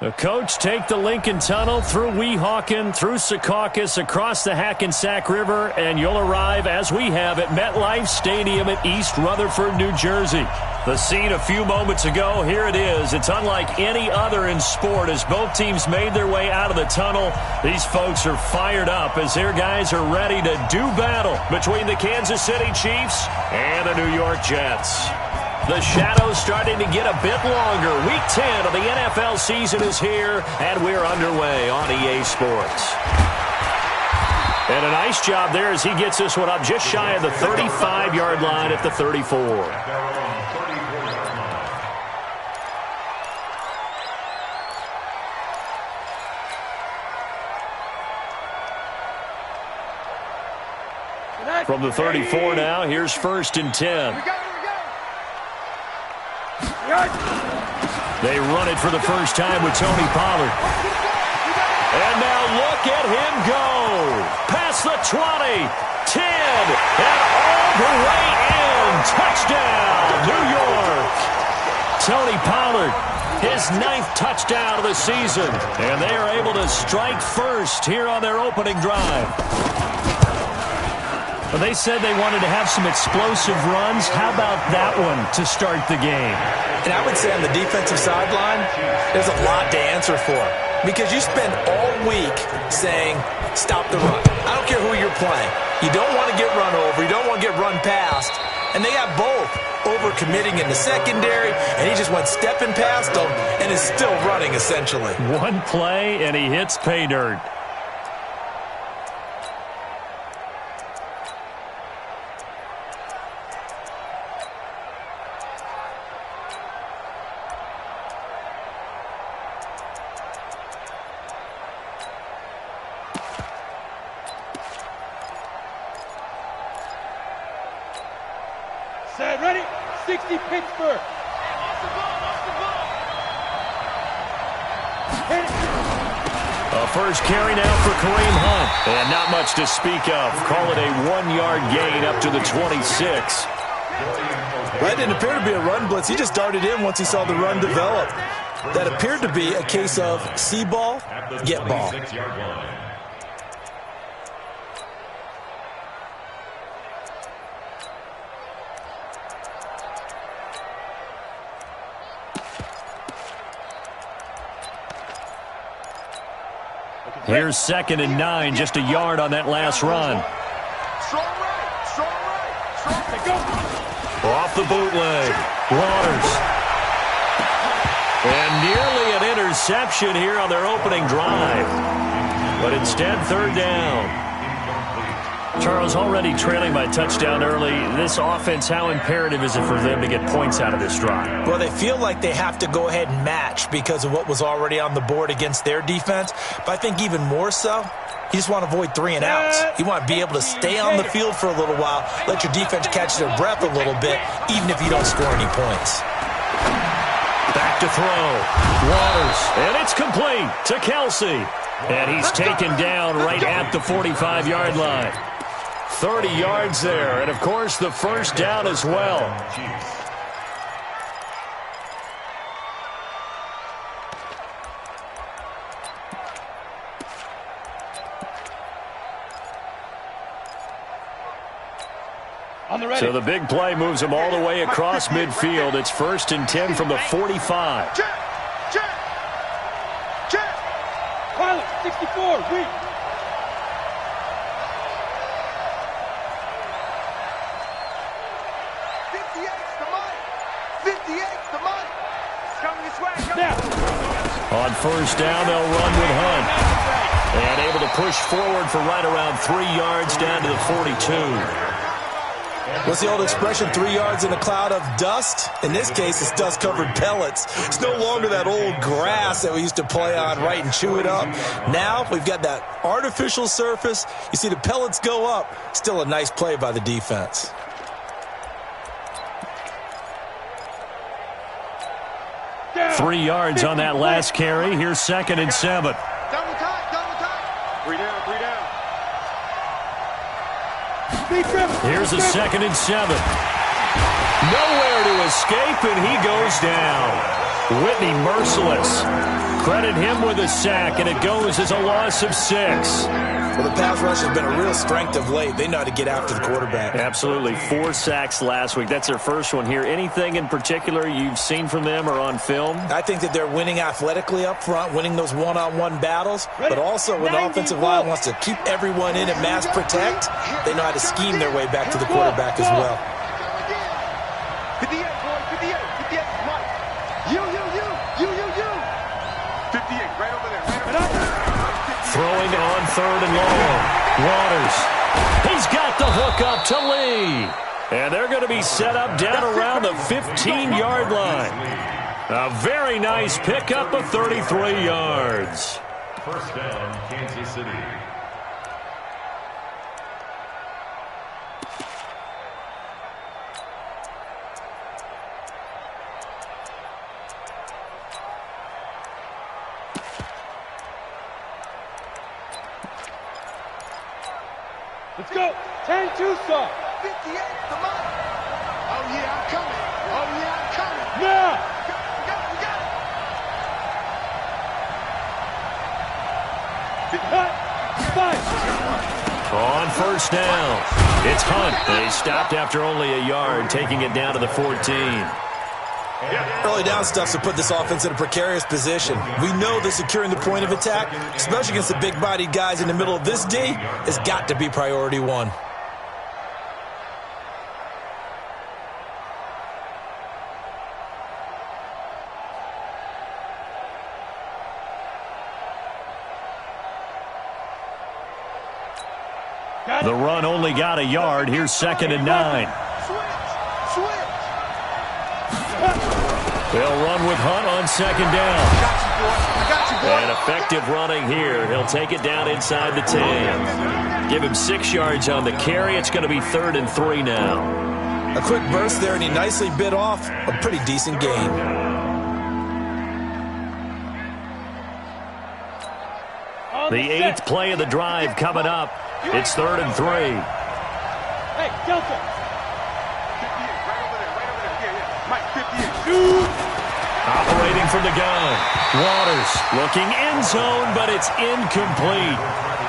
The coach take the Lincoln Tunnel through Weehawken, through Secaucus, across the Hackensack River, and you'll arrive, as we have, at MetLife Stadium at East Rutherford, New Jersey. The scene a few moments ago, here it is. It's unlike any other in sport as both teams made their way out of the tunnel. These folks are fired up as their guys are ready to do battle between the Kansas City Chiefs and the New York Jets. The shadow's starting to get a bit longer. Week 10 of the NFL season is here, and we're underway on EA Sports. And a nice job there as he gets this one up just shy of the 35-yard line at the 34. From the 34 now, here's 1st and 10. They run it for the first time with Tony Pollard. And now look at him go. Past the 20, 10, and all the way in. Touchdown, New York. Tony Pollard, his 9th touchdown of the season. And they are able to strike first here on their opening drive. Well, they said they wanted to have some explosive runs. How about that one to start the game? And I would say on the defensive sideline, there's a lot to answer for. Because you spend all week saying, stop the run. I don't care who you're playing. You don't want to get run over. You don't want to get run past. And they got both over-committing in the secondary, and he just went stepping past them and is still running, essentially. One play, and he hits pay dirt. Ready? 60 Pittsburgh. A first carry now for Kareem Hunt. And not much to speak of. Call it a 1-yard gain up to the 26. That didn't appear to be a run blitz. He just darted in once he saw the run develop. That appeared to be a case of see ball, get ball. Here's 2nd and 9, just a yard on that last run. Off the bootleg, Waters. And nearly an interception here on their opening drive. But instead, 3rd down. Charles, already trailing by touchdown early. This offense, how imperative is it for them to get points out of this drive? Well, they feel like they have to go ahead and match because of what was already on the board against their defense. But I think even more so, you just want to avoid 3 and outs. You want to be able to stay on the field for a little while, let your defense catch their breath a little bit, even if you don't score any points. Back to throw. Waters. And it's complete to Kelsey. And he's taken down right at the 45-yard line. 30 yards there, and of course the first down as well. So the big play moves him all the way across midfield. It's 1st and 10 from the 45. Check. Pilot, 64, weak. On 1st down, they'll run with Hunt. And able to push forward for right around 3 yards down to the 42. What's the old expression, 3 yards in a cloud of dust? In this case, it's dust-covered pellets. It's no longer that old grass that we used to play on, right, and chew it up. Now we've got that artificial surface. You see the pellets go up. Still a nice play by the defense. Down. 3 yards on that last carry. Here's 2nd and 7. Double time. 3 down. Here's a 2nd and 7. Nowhere to escape, and he goes down. Whitney merciless. Credit him with a sack, and it goes as a loss of 6. Well, the pass rush has been a real strength of late. They know how to get after the quarterback. Absolutely. 4 sacks last week. That's their first one here. Anything in particular you've seen from them or on film? I think that they're winning athletically up front, winning those one-on-one battles, but also when the offensive line wants to keep everyone in and mass protect, they know how to scheme their way back to the quarterback as well. 58, boy, 58, 58, Mike. You. 58, right over there, right over there. Throwing on 3rd and long. Waters. He's got the hook up to Lee. And they're going to be set up down around the 15-yard line. A very nice pickup of 33 yards. First down, Kansas City. Let's go. 10 Tucson. 58, come on. Oh, yeah, I'm coming. Now. We got it. Cut. Fight. On first down, it's Hunt. And he stopped after only a yard, taking it down to the 14. Early down stuff to put this offense in a precarious position. We know that securing the point of attack, especially against the big-bodied guys in the middle of this D, has got to be priority 1. The run only got a yard. Here's 2nd and 9. Switch. They'll run with Hunt on 2nd down. I got you, boy. And effective running here. He'll take it down inside the 10. Give him 6 yards on the carry. It's going to be 3rd and 3 now. A quick burst there, and he nicely bit off a pretty decent gain. The 8th play of the drive coming up. It's 3rd and 3. Hey, Delta. 58, right over there. Yeah. Mike, 58. Shoot. Operating from the gun. Waters looking end zone, but it's incomplete.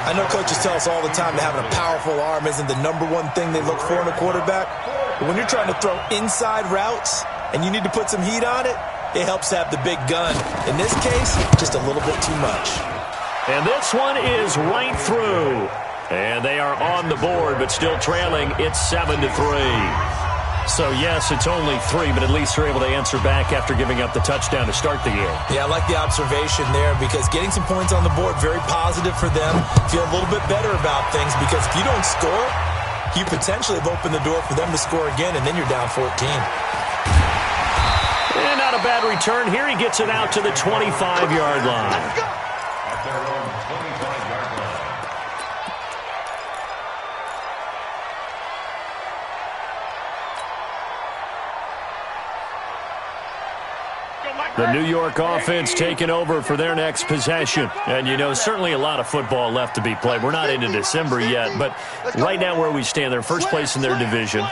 I know coaches tell us all the time that having a powerful arm isn't the #1 thing they look for in a quarterback. But when you're trying to throw inside routes and you need to put some heat on it, it helps to have the big gun. In this case, just a little bit too much. And this one is right through. And they are on the board, but still trailing. It's 7-3. So, yes, it's only 3, but at least they're able to answer back after giving up the touchdown to start the game. Yeah, I like the observation there because getting some points on the board, very positive for them. Feel a little bit better about things because if you don't score, you potentially have opened the door for them to score again, and then you're down 14. And not a bad return here. He gets it out to the 25-yard line. Let's go. At their own 25-yard line. The New York offense taking over for their next possession. And, you know, certainly a lot of football left to be played. We're not into December yet, but right now where we stand, they're first place in their division.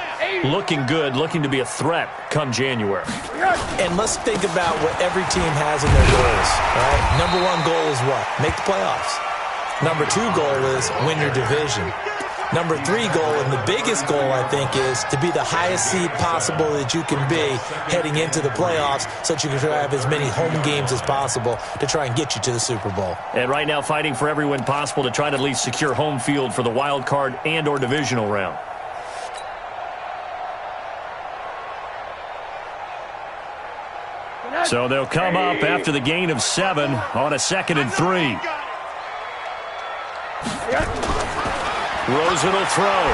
Looking good, looking to be a threat come January. And let's think about what every team has in their goals. All right? #1 goal is what? Make the playoffs. #2 goal is win your division. #3 goal, and the biggest goal, I think, is to be the highest seed possible that you can be heading into the playoffs so that you can have as many home games as possible to try and get you to the Super Bowl. And right now fighting for every win possible to try to at least secure home field for the wild card and or divisional round. So they'll come up after the gain of 7 on a 2nd and 3. Rosen will throw.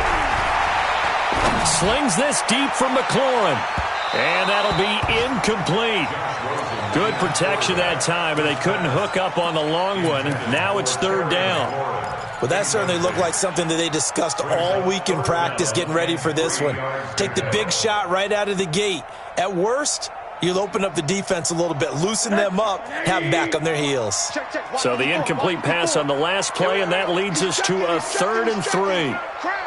Slings this deep from McLaurin. And that'll be incomplete. Good protection that time, and they couldn't hook up on the long one. Now it's 3rd down. Well, that certainly looked like something that they discussed all week in practice getting ready for this one. Take the big shot right out of the gate. At worst, you'll open up the defense a little bit, loosen them up, have them back on their heels. So the incomplete pass on the last play, and that leads us to a 3rd and 3. Crash.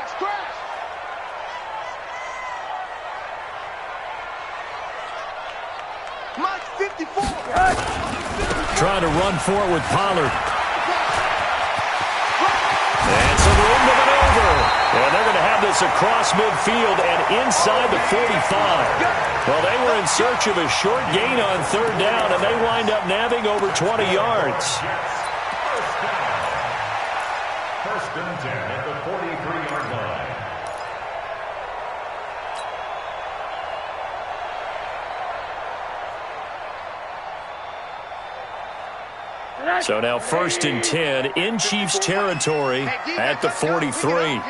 Mike, 54. Trying to run for it with Pollard. And some room to maneuver. And they're going to have this across midfield and inside the 45. Well, they were in search of a short gain on third down, and they wind up nabbing over 20 yards. First and 10 at the 43-yard line. So now first and 10 in Chiefs territory at the 43.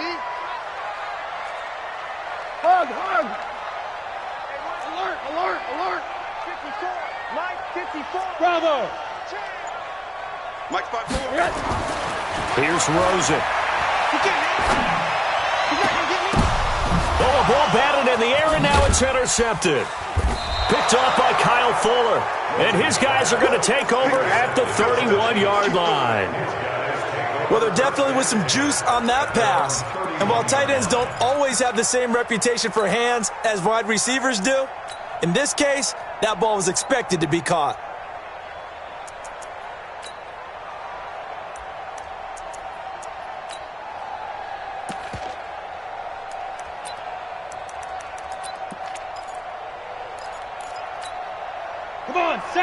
Hug. Alert. 54. Mike, 54. Bravo. Mike, 5-4. Here's Rosen. Oh, a ball batted in the air, and now it's intercepted. Picked off by Kyle Fuller. And his guys are going to take over at the 31-yard line. Well, there definitely was some juice on that pass. And while tight ends don't always have the same reputation for hands as wide receivers do, in this case, that ball was expected to be caught.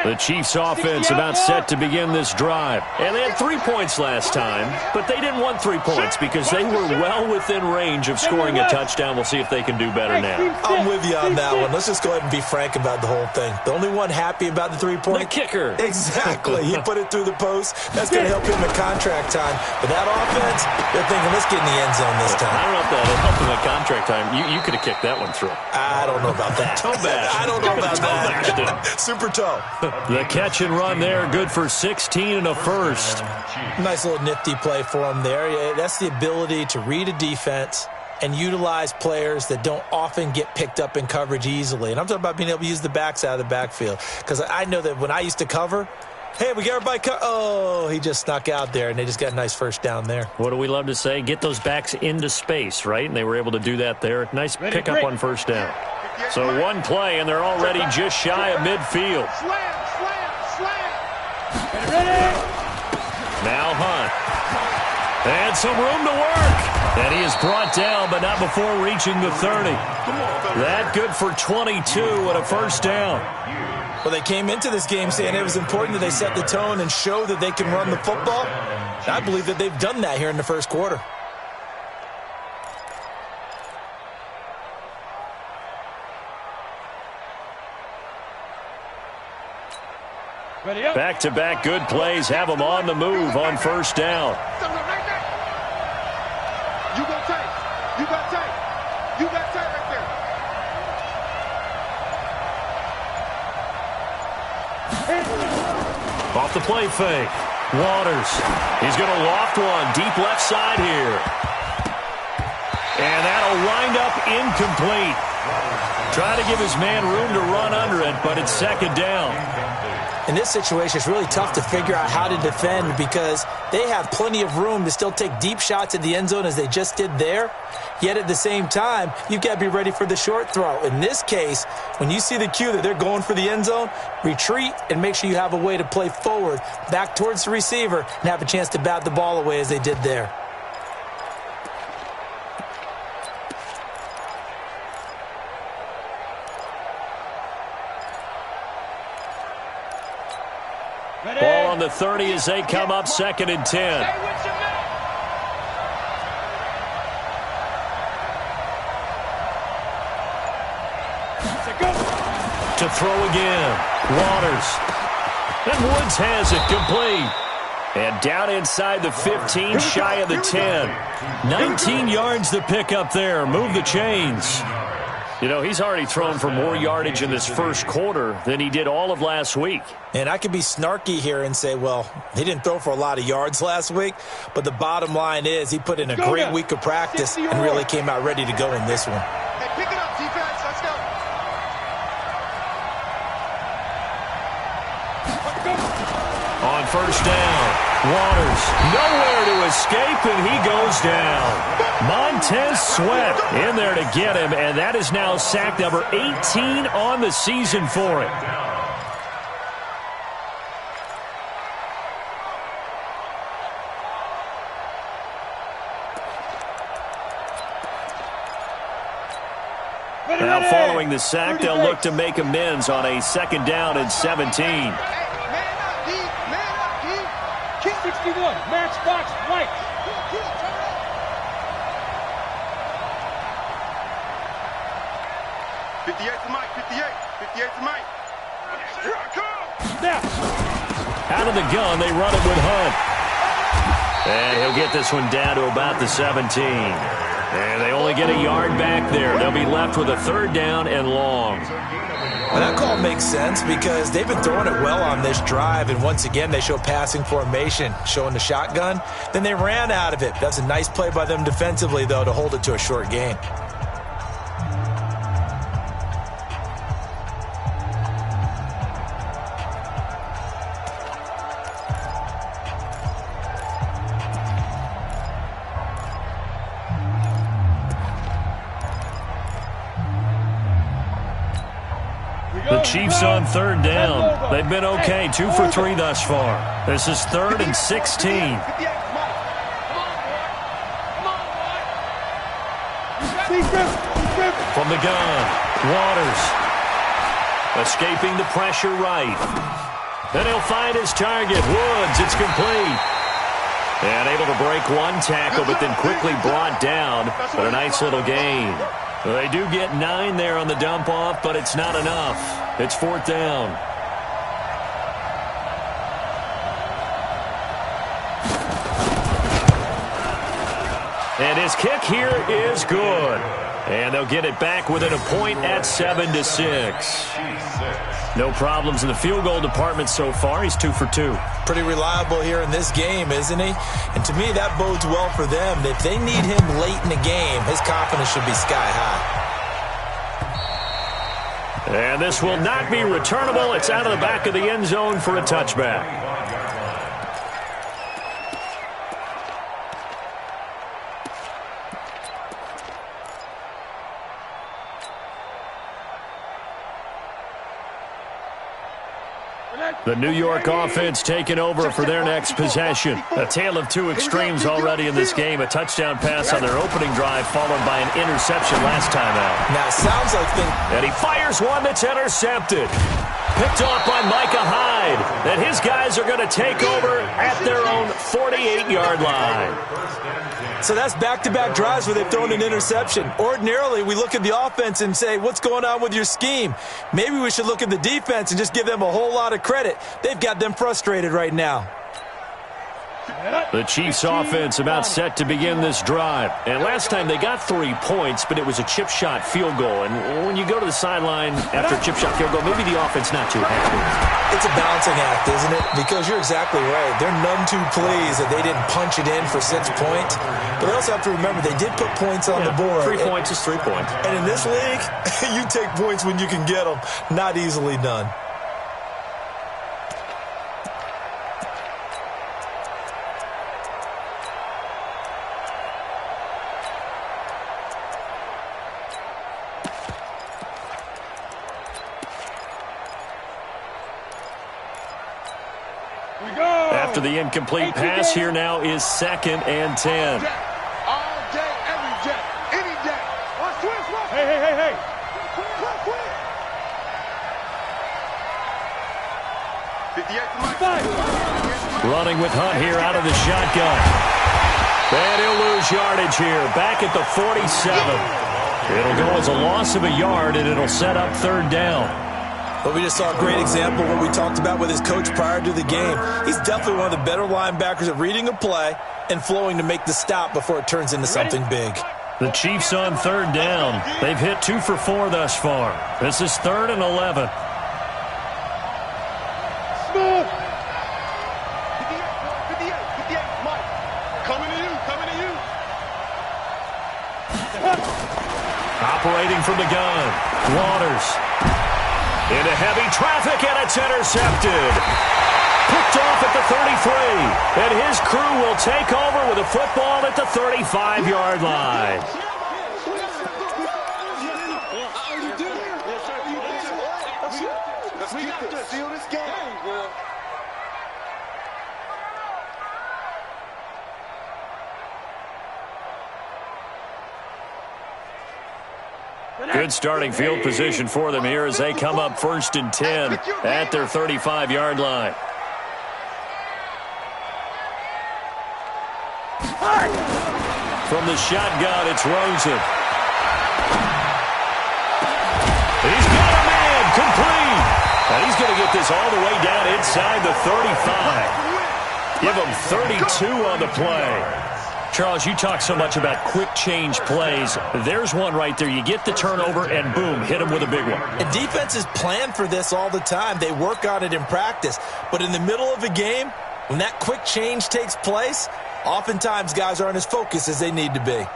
The Chiefs offense about set to begin this drive. And they had 3 points last time, but they didn't want 3 points because they were well within range of scoring a touchdown. We'll see if they can do better now. I'm with you on that one. Let's just go ahead and be frank about the whole thing. The only one happy about the 3-point? The kicker. Exactly. He put it through the post. That's going to help him at contract time. But that offense, they're thinking, let's get in the end zone this time. I don't know if that'll help him at contract time. You could have kicked that one through. I don't know about that. Toe bash. I don't know about that. Super toe. The catch and run there, good for 16 and a first. Nice little nifty play for him there. Yeah, that's the ability to read a defense and utilize players that don't often get picked up in coverage easily. And I'm talking about being able to use the backs out of the backfield. Because I know that when I used to cover, hey, we got everybody oh, he just snuck out there, and they just got a nice first down there. What do we love to say? Get those backs into space, right? And they were able to do that there. Nice pickup on first down. So one play, and they're already just shy of midfield. Slam. Now Hunt. And some room to work. And he is brought down, but not before reaching the 30. That good for 22 and a first down. Well, they came into this game saying it was important that they set the tone and show that they can run the football. I believe that they've done that here in the first quarter. Back-to-back good plays have them on the move on first down. You got tight right there. Off the play fake. Waters. He's going to loft one deep left side here. And that'll wind up incomplete. Trying to give his man room to run under it, but it's second down. In this situation, it's really tough to figure out how to defend because they have plenty of room to still take deep shots at the end zone as they just did there. Yet at the same time, you've got to be ready for the short throw. In this case, when you see the cue that they're going for the end zone, retreat and make sure you have a way to play forward, back towards the receiver, and have a chance to bat the ball away as they did there. Ball on the 30 as they come up second and 10. To throw again. Waters. And Woods has it complete. And down inside the 15, shy of the 10. 19 yards to pick up there. Move the chains. You know, he's already thrown for more yardage in this first quarter than he did all of last week. And I could be snarky here and say, well, he didn't throw for a lot of yards last week, but the bottom line is he put in a great week of practice and really came out ready to go in this one. Hey, pick it up, defense. Let's go. On first down, Waters nowhere to escape, and he goes down. Montez Sweat in there to get him, and that is now sack number 18 on the season for him. Now following the sack, they'll look to make amends on a 2nd down and 17. Man up, D. Man up, D. Kick 61. Matchbox right. 58 to Mike. 58. 58 to Mike. Here I come. Snap. Out of the gun, they run it with Hunt. And he'll get this one down to about the 17. And they only get a yard back there. They'll be left with a 3rd down and long. Well, that call makes sense because they've been throwing it well on this drive, and once again they show passing formation, showing the shotgun. Then they ran out of it. That's a nice play by them defensively, though, to hold it to a short gain. The Chiefs on 3rd down. They've been okay, 2 for 3 thus far. This is 3rd and 16. From the gun, Waters. Escaping the pressure right. Then he'll find his target, Woods. It's complete. And able to break one tackle, but then quickly brought down. But a nice little gain. They do get 9 there on the dump-off, but it's not enough. It's 4th down. And his kick here is good. And they'll get it back within a point at 7-6. No problems in the field goal department so far. He's 2 for 2. Pretty reliable here in this game, isn't he? And to me, that bodes well for them. If they need him late in the game, his confidence should be sky high. And this will not be returnable. It's out of the back of the end zone for a touchback. The New York offense taking over for their next possession. A tale of 2 extremes already in this game. A touchdown pass on their opening drive followed by an interception last time out. Now, it sounds like And he fires one that's intercepted. Picked off by Micah Hyde. And his guys are going to take over at their own 48-yard line. So that's back-to-back drives where they've thrown an interception. Ordinarily, we look at the offense and say, what's going on with your scheme? Maybe we should look at the defense and just give them a whole lot of credit. They've got them frustrated right now. The Chiefs offense about set to begin this drive. And last time they got 3 points, but it was a chip shot field goal. And when you go to the sideline after a chip shot field goal, maybe the offense not too happy. It's a balancing act, isn't it? Because you're exactly right. They're none too pleased that they didn't punch it in for 6 points. But they also have to remember they did put points on the board. 3 points is 3 points. And in this league, you take points when you can get them. Not easily done. After the incomplete pass, here now is 2nd and 10. All day, every day, any day. Hey. Running with Hunt here out of the shotgun. And he'll lose yardage here. Back at the 47. It'll go as a loss of a yard, and it'll set up 3rd down. But we just saw a great example of what we talked about with his coach prior to the game. He's definitely one of the better linebackers at reading a play and flowing to make the stop before it turns into something big. The Chiefs on 3rd down. They've hit 2 for 4 thus far. This is 3rd and 11. Smooth. 58, Mike. Coming to you. Operating from the gun. Waters. Into heavy traffic, and it's intercepted. Picked off at the 33. And his crew will take over with a football at the 35-yard line. Let's keep this. Seal this game. Good starting field position for them here as they come up 1st and 10 at their 35-yard line. From the shotgun, it's Rosen. He's got a man, complete. And he's going to get this all the way down inside the 35. Give him 32 on the play. Charles, you talk so much about quick change plays. There's one right there. You get the turnover, and boom, hit him with a big one. And defenses plan for this all the time. They work on it in practice. But in the middle of a game, when that quick change takes place, oftentimes guys aren't as focused as they need to be.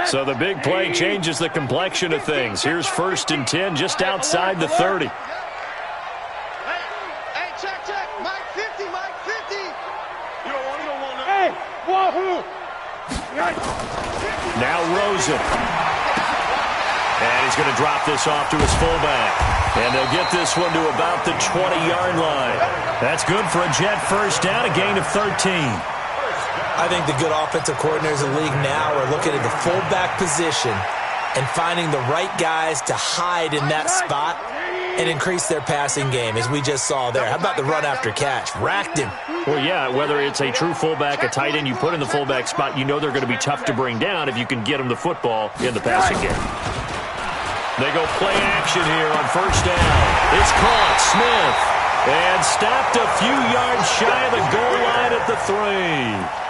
So the big play changes the complexion of things. Here's 1st and 10 just outside the 30. Hey, check. Mike 50, Mike 50. You don't want no. Hey, wahoo! Now Rosen. And he's going to drop this off to his fullback. And they'll get this one to about the 20-yard line. That's good for a Jet first down, a gain of 13. I think the good offensive coordinators in the league now are looking at the fullback position and finding the right guys to hide in that spot and increase their passing game, as we just saw there. How about the run after catch? Racked him. Well, yeah, whether it's a true fullback, a tight end you put in the fullback spot, you know they're going to be tough to bring down if you can get them the football in the passing game. They go play action here on 1st down. It's caught. Smith. And stopped a few yards shy of the goal line at the 3.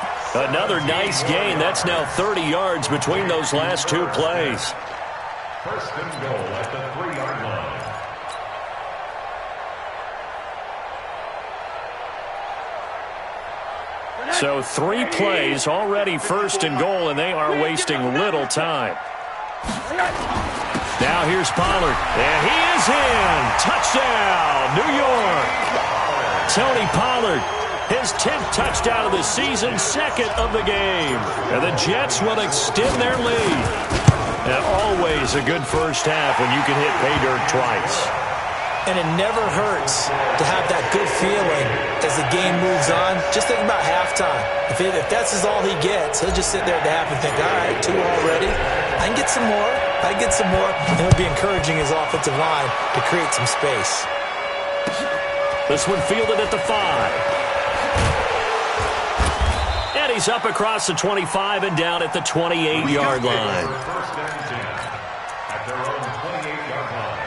Another nice gain. That's now 30 yards between those last two plays. 1st and goal at the 3-yard line. So 3 plays already 1st and goal, and they are wasting little time. Now here's Pollard, and he is in. Touchdown, New York. Tony Pollard, his 10th touchdown of the season, 2nd of the game. And the Jets will extend their lead. And always a good first half when you can hit pay dirt twice. And it never hurts to have that good feeling as the game moves on. Just think about halftime. If that's all he gets, he'll just sit there at the half and think, all right, 2 already. I can get some more. And he'll be encouraging his offensive line to create some space. This one fielded at the 5. And he's up across the 25 and down at the 28-yard line. 1st and 10 at their own 28-yard line.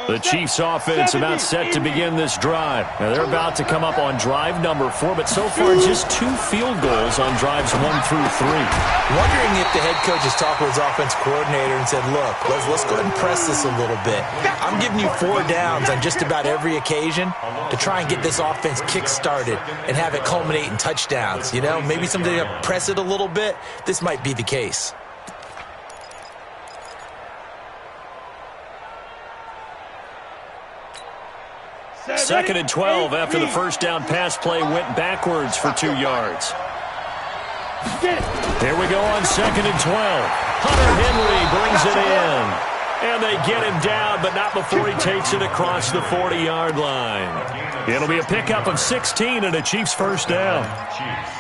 The Chiefs offense about set to begin this drive. Now they're about to come up on drive number 4, but so far just 2 field goals on drives 1 through 3. Wondering if the head coach has talked with his offense coordinator and said, look, let's go ahead and press this a little bit. I'm giving you 4 downs on just about every occasion to try and get this offense kick-started and have it culminate in touchdowns. You know, maybe somebody to press it a little bit. This might be the case. Second and 12 after the first down pass play went backwards for 2 yards. Here we go on 2nd and 12. Hunter Henry brings it in. And they get him down, but not before he takes it across the 40-yard line. It'll be a pickup of 16 and a Chiefs first down. Chiefs.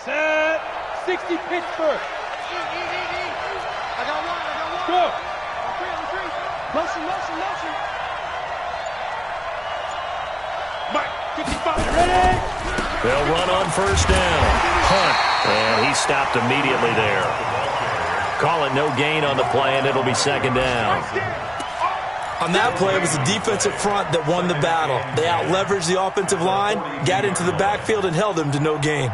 Set. 60 Pittsburgh. I got one. Go. Retreat. Motion. Mike, 55. Ready? They'll run on first down. Hunt. And he stopped immediately there. Call it no gain on the play, and it'll be 2nd down. On that play, it was the defensive front that won the battle. They out-leveraged the offensive line, got into the backfield, and held them to no gain.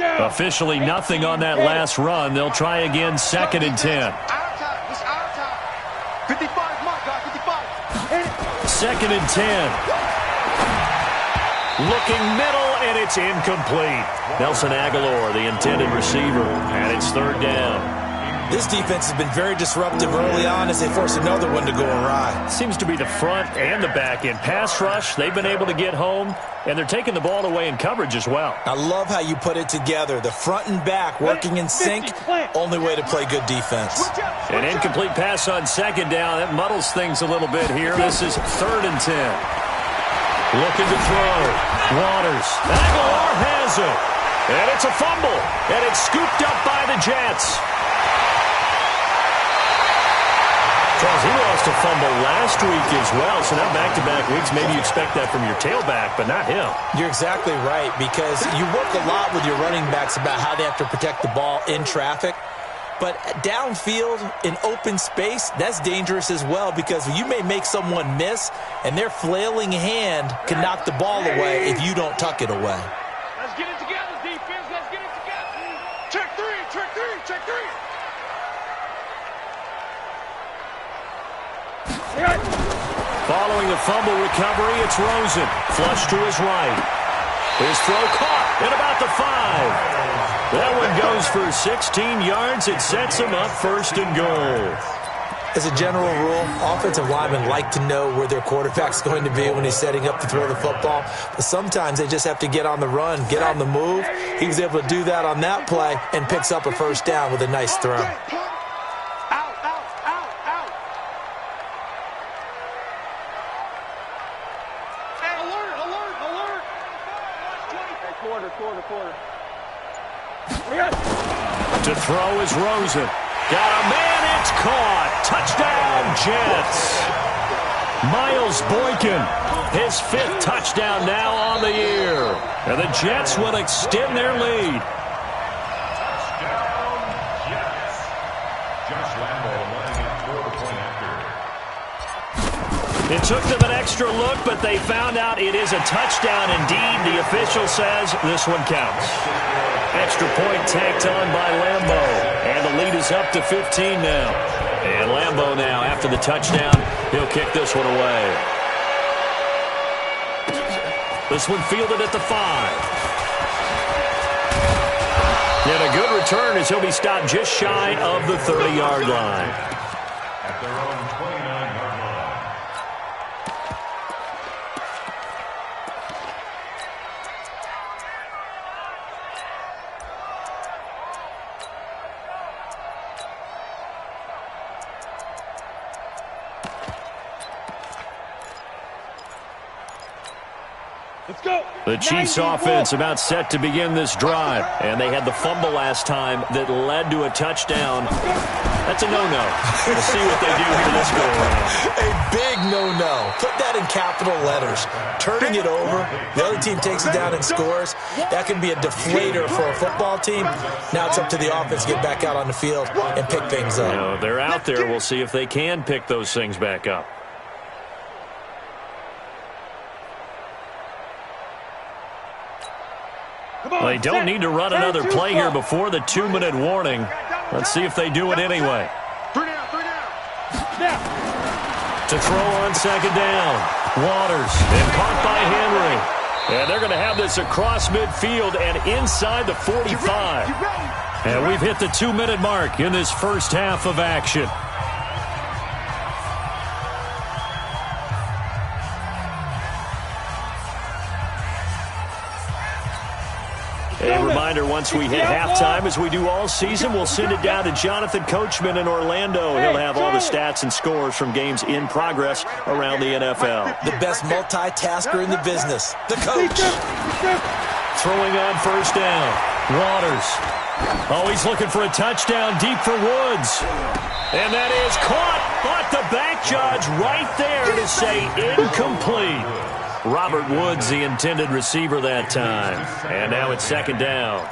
Officially nothing on that last run. They'll try again, 2nd and 10. Our time. It's our time. 55, my guy, 55. 2nd and 10. Looking middle, and it's incomplete. Nelson Aguilar, the intended receiver, and it's 3rd down. This defense has been very disruptive early on as they force another one to go awry. Seems to be the front and the back end. Pass rush, they've been able to get home, and they're taking the ball away in coverage as well. I love how you put it together. The front and back working in sync, only way to play good defense. An incomplete pass on 2nd down. That muddles things a little bit here. This is 3rd and 10. Looking to throw. Waters. Aguilar has it. And it's a fumble. And it's scooped up by the Jets. Charles, he lost a fumble last week as well, so now back-to-back weeks, maybe you expect that from your tailback, but not him. You're exactly right, because you work a lot with your running backs about how they have to protect the ball in traffic, but downfield in open space, that's dangerous as well, because you may make someone miss, and their flailing hand can knock the ball away if you don't tuck it away. Let's get it together, defense. Let's get it together. Check three, check three, check three. Following the fumble recovery, it's Rosen. Flush to his right. His throw caught at about the 5. That one goes for 16 yards. It sets him up 1st and goal. As a general rule, offensive linemen like to know where their quarterback's going to be when he's setting up to throw the football. But sometimes they just have to get on the run, get on the move. He was able to do that on that play and picks up a 1st down with a nice throw. To throw is Rosen. Got a man, it's caught. Touchdown, Jets. Miles Boykin, his 5th touchdown now on the year. And the Jets will extend their lead. Touchdown, Jets. Josh Lambo running it for the point after. It took them an extra look, but they found out it is a touchdown indeed. The official says this one counts. Extra point tacked on by Lambo. And the lead is up to 15 now. And Lambo now, after the touchdown, he'll kick this one away. This one fielded at the 5. And a good return as he'll be stopped just shy of the 30-yard line. At their own 29-yard line. Let's go. The Chiefs offense about set to begin this drive. And they had the fumble last time that led to a touchdown. That's a no-no. We'll see what they do here this go-around. A big no-no. Put that in capital letters. Turning it over, the other team takes it down and scores. That can be a deflator for a football team. Now it's up to the offense to get back out on the field and pick things up. You know, they're out there. We'll see if they can pick those things back up. They don't need to run another play here before the 2-minute warning. Let's see if they do it anyway. 3 down, 3 down. To throw on 2nd down. Waters, and caught by Henry. And they're going to have this across midfield and inside the 45. And we've hit the 2-minute mark in this first half of action. A reminder, once we hit halftime, as we do all season, we'll send it down to Jonathan Coachman in Orlando. He'll have all the stats and scores from games in progress around the NFL. The best multitasker in the business, the coach. Throwing on 1st down. Waters. Oh, he's looking for a touchdown deep for Woods. And that is caught, but the back judge right there to say incomplete. Robert Woods, the intended receiver that time. And now it's 2nd down.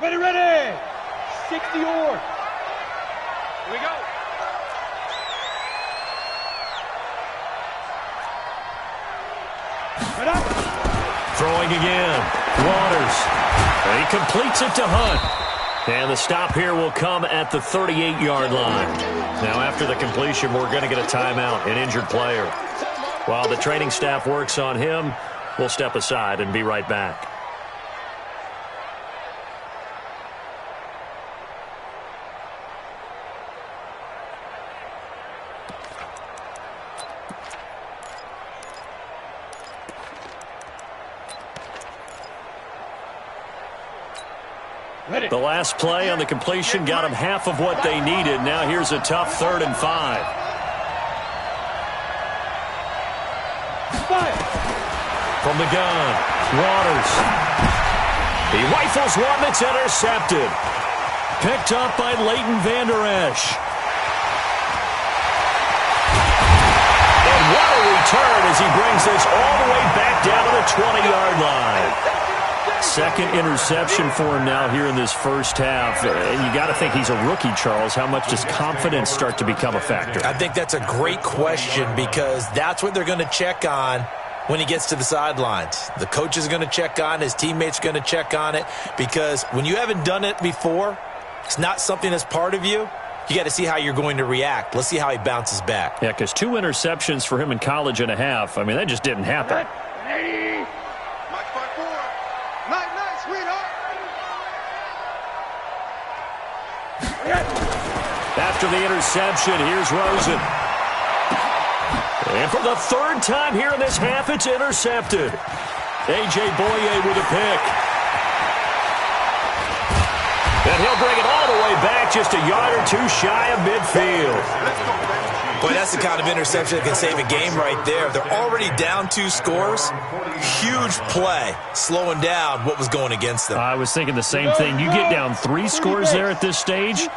Ready, ready. 60 or. Here we go. Right up. Throwing again. Waters. And he completes it to Hunt. And the stop here will come at the 38-yard line. Now, after the completion, we're going to get a timeout, an injured player. While the training staff works on him, we'll step aside and be right back. The last play on the completion got them half of what they needed. Now here's a tough 3rd and 5. From the gun, Waters. He rifles one that's intercepted. Picked up by Leighton Vander Esch. And what a return as he brings this all the way back down to the 20-yard line. Second interception for him now here in this first half. And you got to think he's a rookie, Charles. How much does confidence start to become a factor? I think that's a great question because that's what they're going to check on when he gets to the sidelines. The coach is going to check on it. His teammates are going to check on it because when you haven't done it before, it's not something that's part of you. You got to see how you're going to react. Let's see how he bounces back. Yeah, because 2 interceptions for him in college and a half. I mean, that just didn't happen. After the interception, here's Rosen. And for the 3rd time here in this half, it's intercepted. A.J. Boye with a pick. And he'll bring it all the way back just a yard or 2 shy of midfield. Boy, that's the kind of interception that can save a game right there. They're already down 2 scores. Huge play, slowing down what was going against them. I was thinking the same thing. You get down 3 scores there at this stage,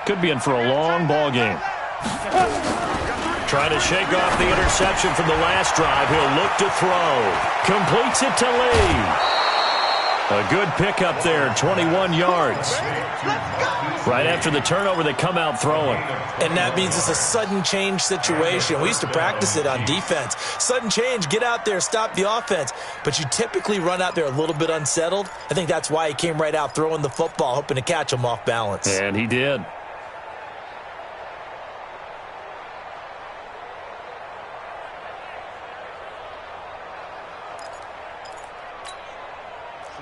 could be in for a long ball game. Trying to shake off the interception from the last drive. He'll look to throw. Completes it to Lee. A good pickup there, 21 yards. Right after the turnover, they come out throwing. And that means it's a sudden change situation. We used to practice it on defense. Sudden change, get out there, stop the offense. But you typically run out there a little bit unsettled. I think that's why he came right out throwing the football, hoping to catch him off balance. And he did.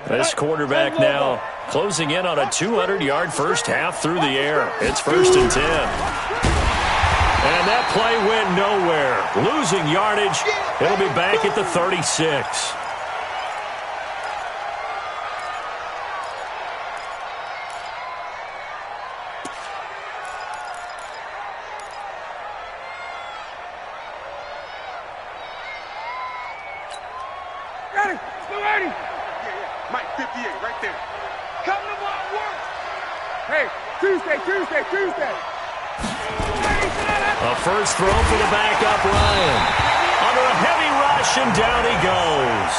This quarterback now closing in on a 200-yard first half through the air. It's 1st and 10. And that play went nowhere. Losing yardage. It'll be back at the 36. Mike, 58, right there. Come to my work. Hey, Tuesday. A first throw for the backup, Ryan. Under a heavy rush, and down he goes.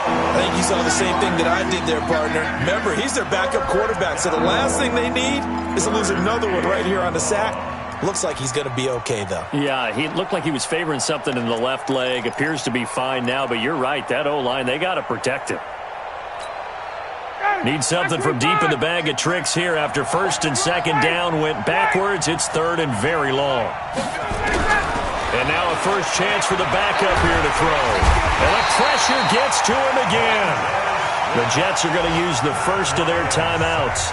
I think you saw the same thing that I did there, partner. Remember, he's their backup quarterback, so the last thing they need is to lose another one right here on the sack. Looks like he's going to be okay, though. Yeah, he looked like he was favoring something in the left leg. Appears to be fine now, but you're right. That O-line, they got to protect him. Need something from deep in the bag of tricks here after 1st and 2nd down. Went backwards. It's 3rd and very long. And now a first chance for the backup here to throw. And the pressure gets to him again. The Jets are going to use the first of their timeouts,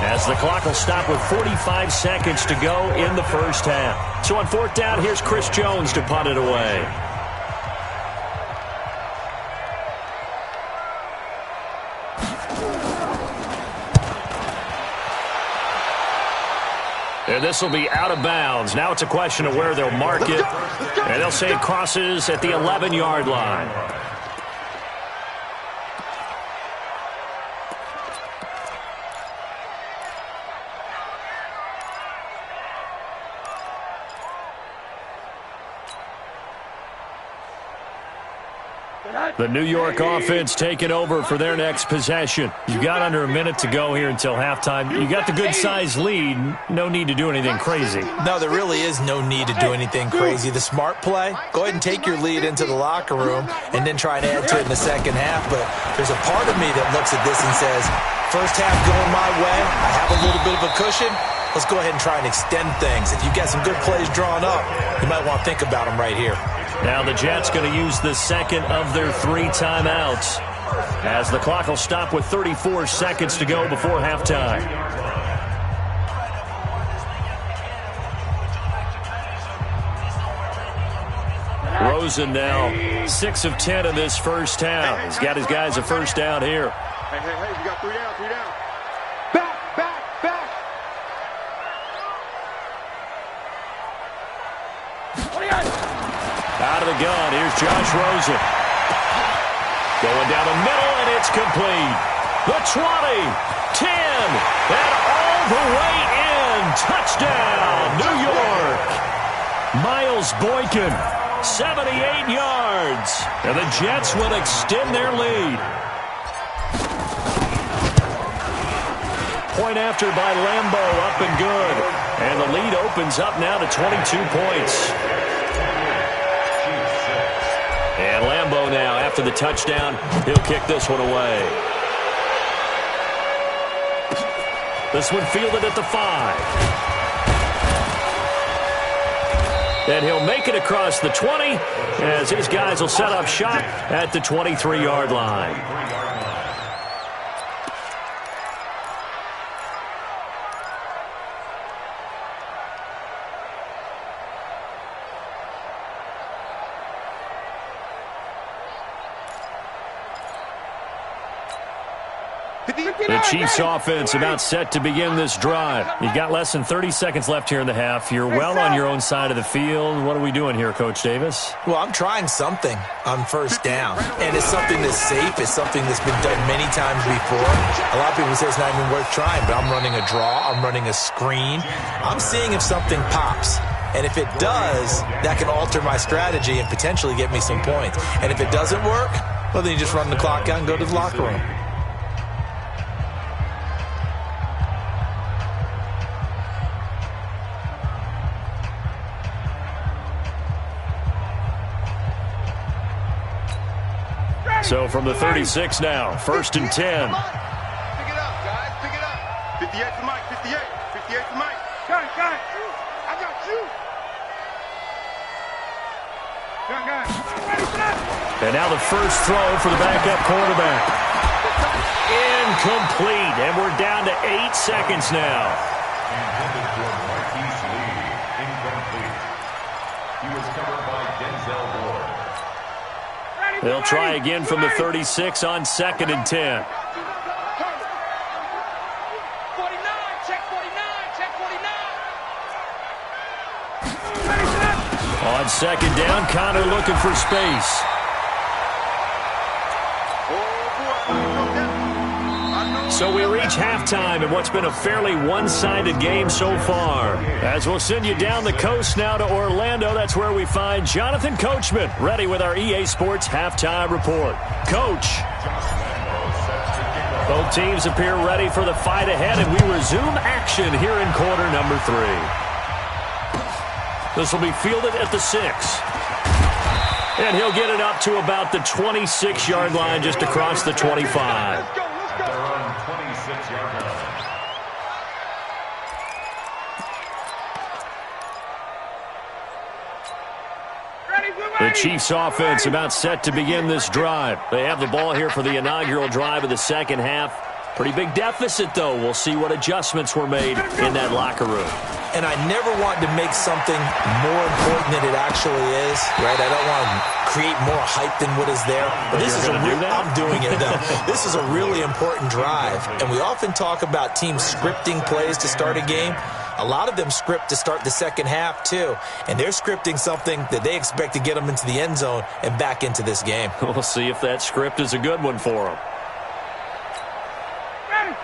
as the clock will stop with 45 seconds to go in the first half. So on 4th down, here's Chris Jones to punt it away. And this will be out of bounds. Now it's a question of where they'll mark it. And they'll say it crosses at the 11-yard line. The New York offense taking over for their next possession. You've got under a minute to go here until halftime. You got the good-sized lead. No need to do anything crazy. No, there really is no need to do anything crazy. The smart play, go ahead and take your lead into the locker room and then try and add to it in the second half. But there's a part of me that looks at this and says, first half going my way, I have a little bit of a cushion. Let's go ahead and try and extend things. If you've got some good plays drawn up, you might want to think about them right here. Now the Jets going to use the second of their 3 timeouts, as the clock will stop with 34 seconds to go before halftime. Rosen now 6 of 10 in this first half. He's got his guys a first down here. Hey, we got 3 down, 3 down. Back. Out of the gun, here's Josh Rosen. Going down the middle, and it's complete. The 20, 10, and all the way in. Touchdown, New York. Miles Boykin, 78 yards. And the Jets will extend their lead. Point after by Lambeau, up and good. And the lead opens up now to 22 points. And Lambeau now, after the touchdown, he'll kick this one away. This one fielded at the 5. And he'll make it across the 20 as his guys will set up shop at the 23-yard line. The Chiefs offense about set to begin this drive. You've got less than 30 seconds left here in the half. You're well on your own side of the field. What are we doing here, Coach Davis? Well, I'm trying something on first down. And it's something that's safe. It's something that's been done many times before. A lot of people say it's not even worth trying, but I'm running a draw. I'm running a screen. I'm seeing if something pops. And if it does, that can alter my strategy and potentially get me some points. And if it doesn't work, well, then you just run the clock out and go to the locker room. So from the 36 now, 1st and 10. Pick it up, guys. Pick it up. 58 for Mike. 58. 58 for Mike. Got it. I got you. Got it. And now the first throw for the backup quarterback. Incomplete. And we're down to 8 seconds now. Intended for Marquise Lee. Incomplete. He was covered by Denzel Ward. They'll try again from the 36 on 2nd and 10. 49. Check 49. On 2nd down, Connor looking for space. So we reach halftime in what's been a fairly one-sided game so far. As we'll send you down the coast now to Orlando, that's where we find Jonathan Coachman, ready with our EA Sports Halftime Report. Coach. Both teams appear ready for the fight ahead, and we resume action here in quarter number 3. This will be fielded at the 6. And he'll get it up to about the 26-yard line, just across the 25. They're on 26-yard line. The Chiefs offense about set to begin this drive. They have the ball here for the inaugural drive of the second half. Pretty big deficit, though. We'll see what adjustments were made in that locker room. And I never want to make something more important than it actually is, right? I don't want to create more hype than what is there. But this is I'm doing it, though. This is a really important drive. And we often talk about teams scripting plays to start a game. A lot of them script to start the second half, too. And they're scripting something that they expect to get them into the end zone and back into this game. We'll see if that script is a good one for them.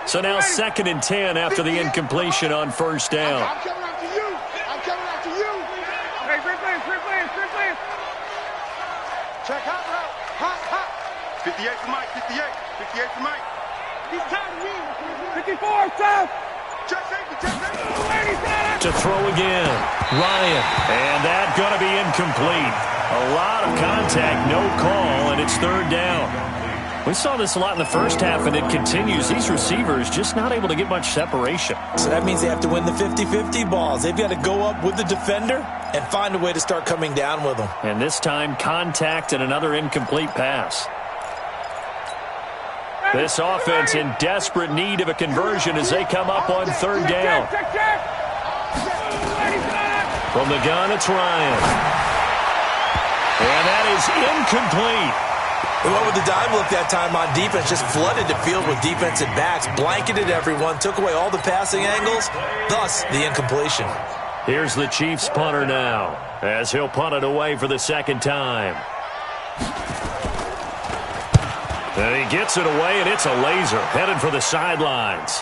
So now 2nd and 10 after the incompletion on first down. I'm coming after you. Hey, free players. Check hot route. Hot. 58. 58 for Mike. He's tired of me. 54, South. Check safety, check safety. To throw again. Ryan. And that going to be incomplete. A lot of contact, no call, and it's third down. We saw this a lot in the first half, and it continues. These receivers just not able to get much separation. So that means they have to win the 50-50 balls. They've got to go up with the defender and find a way to start coming down with them. And this time, contact and another incomplete pass. This offense in desperate need of a conversion as they come up on third down. From the gun, it's Ryan. And that is incomplete. They went with the dime look that time on defense, just flooded the field with defensive backs, blanketed everyone, took away all the passing angles, thus the incompletion. Here's the Chiefs punter now, as he'll punt it away for the second time. And he gets it away, and it's a laser, headed for the sidelines.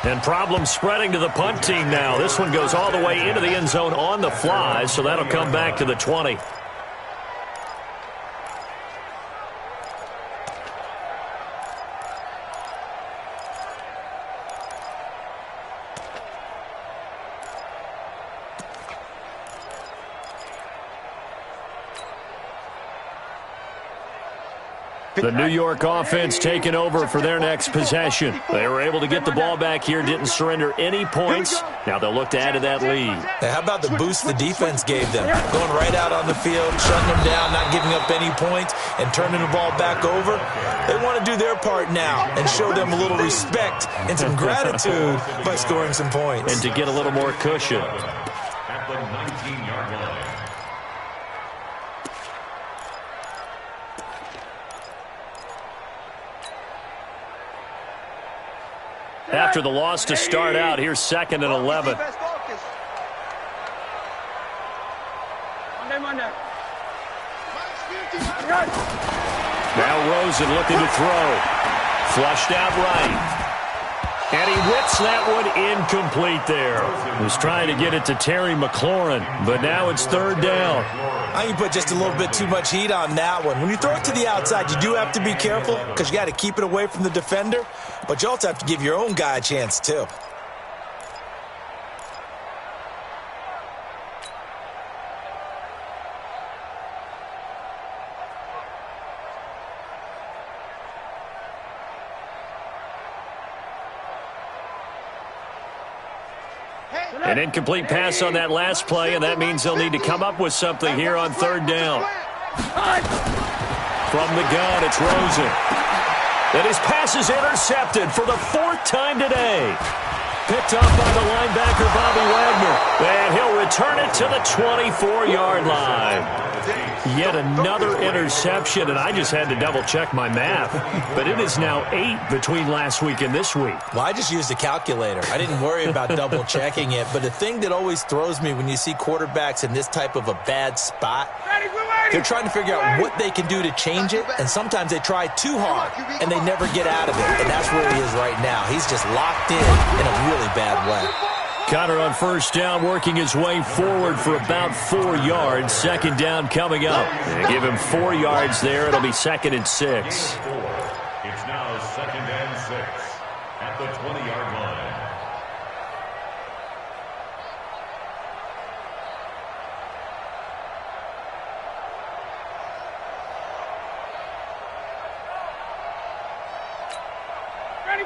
And problems spreading to the punt team now. This one goes all the way into the end zone on the fly, so that'll come back to the 20. The New York offense taking over for their next possession. They were able to get the ball back here, didn't surrender any points. Now they'll look to add to that lead. Hey, how about the boost the defense gave them? Going right out on the field, shutting them down, not giving up any points, and turning the ball back over. They want to do their part now and show them a little respect and some gratitude by scoring some points. And to get a little more cushion. At the 19-yard line. After the loss to start out, here's 2nd and 11. Now Rosen looking to throw. Flushed out right. And he whips that one incomplete there. He was trying to get it to Terry McLaurin, but now it's third down. I think you put just a little bit too much heat on that one. When you throw it to the outside, you do have to be careful because you got to keep it away from the defender, but you also have to give your own guy a chance too. An incomplete pass on that last play, and that means they'll need to come up with something here on third down. From the gun, it's Rosen. And his pass is intercepted for the 4th time today. Picked up by the linebacker, Bobby Wagner. And he'll return it to the 24-yard line. Yet another interception, and I just had to double-check my math. But it is now 8 between last week and this week. Well, I just used a calculator. I didn't worry about double-checking it. But the thing that always throws me when you see quarterbacks in this type of a bad spot, they're trying to figure out what they can do to change it, and sometimes they try too hard, and they never get out of it. And that's where he is right now. He's just locked in a really bad way. Connor on first down, working his way forward for about 4 yards. Second down coming up. And give him 4 yards there. It'll be 2nd and 6. It's now 2nd and 6 at the 20-yard line.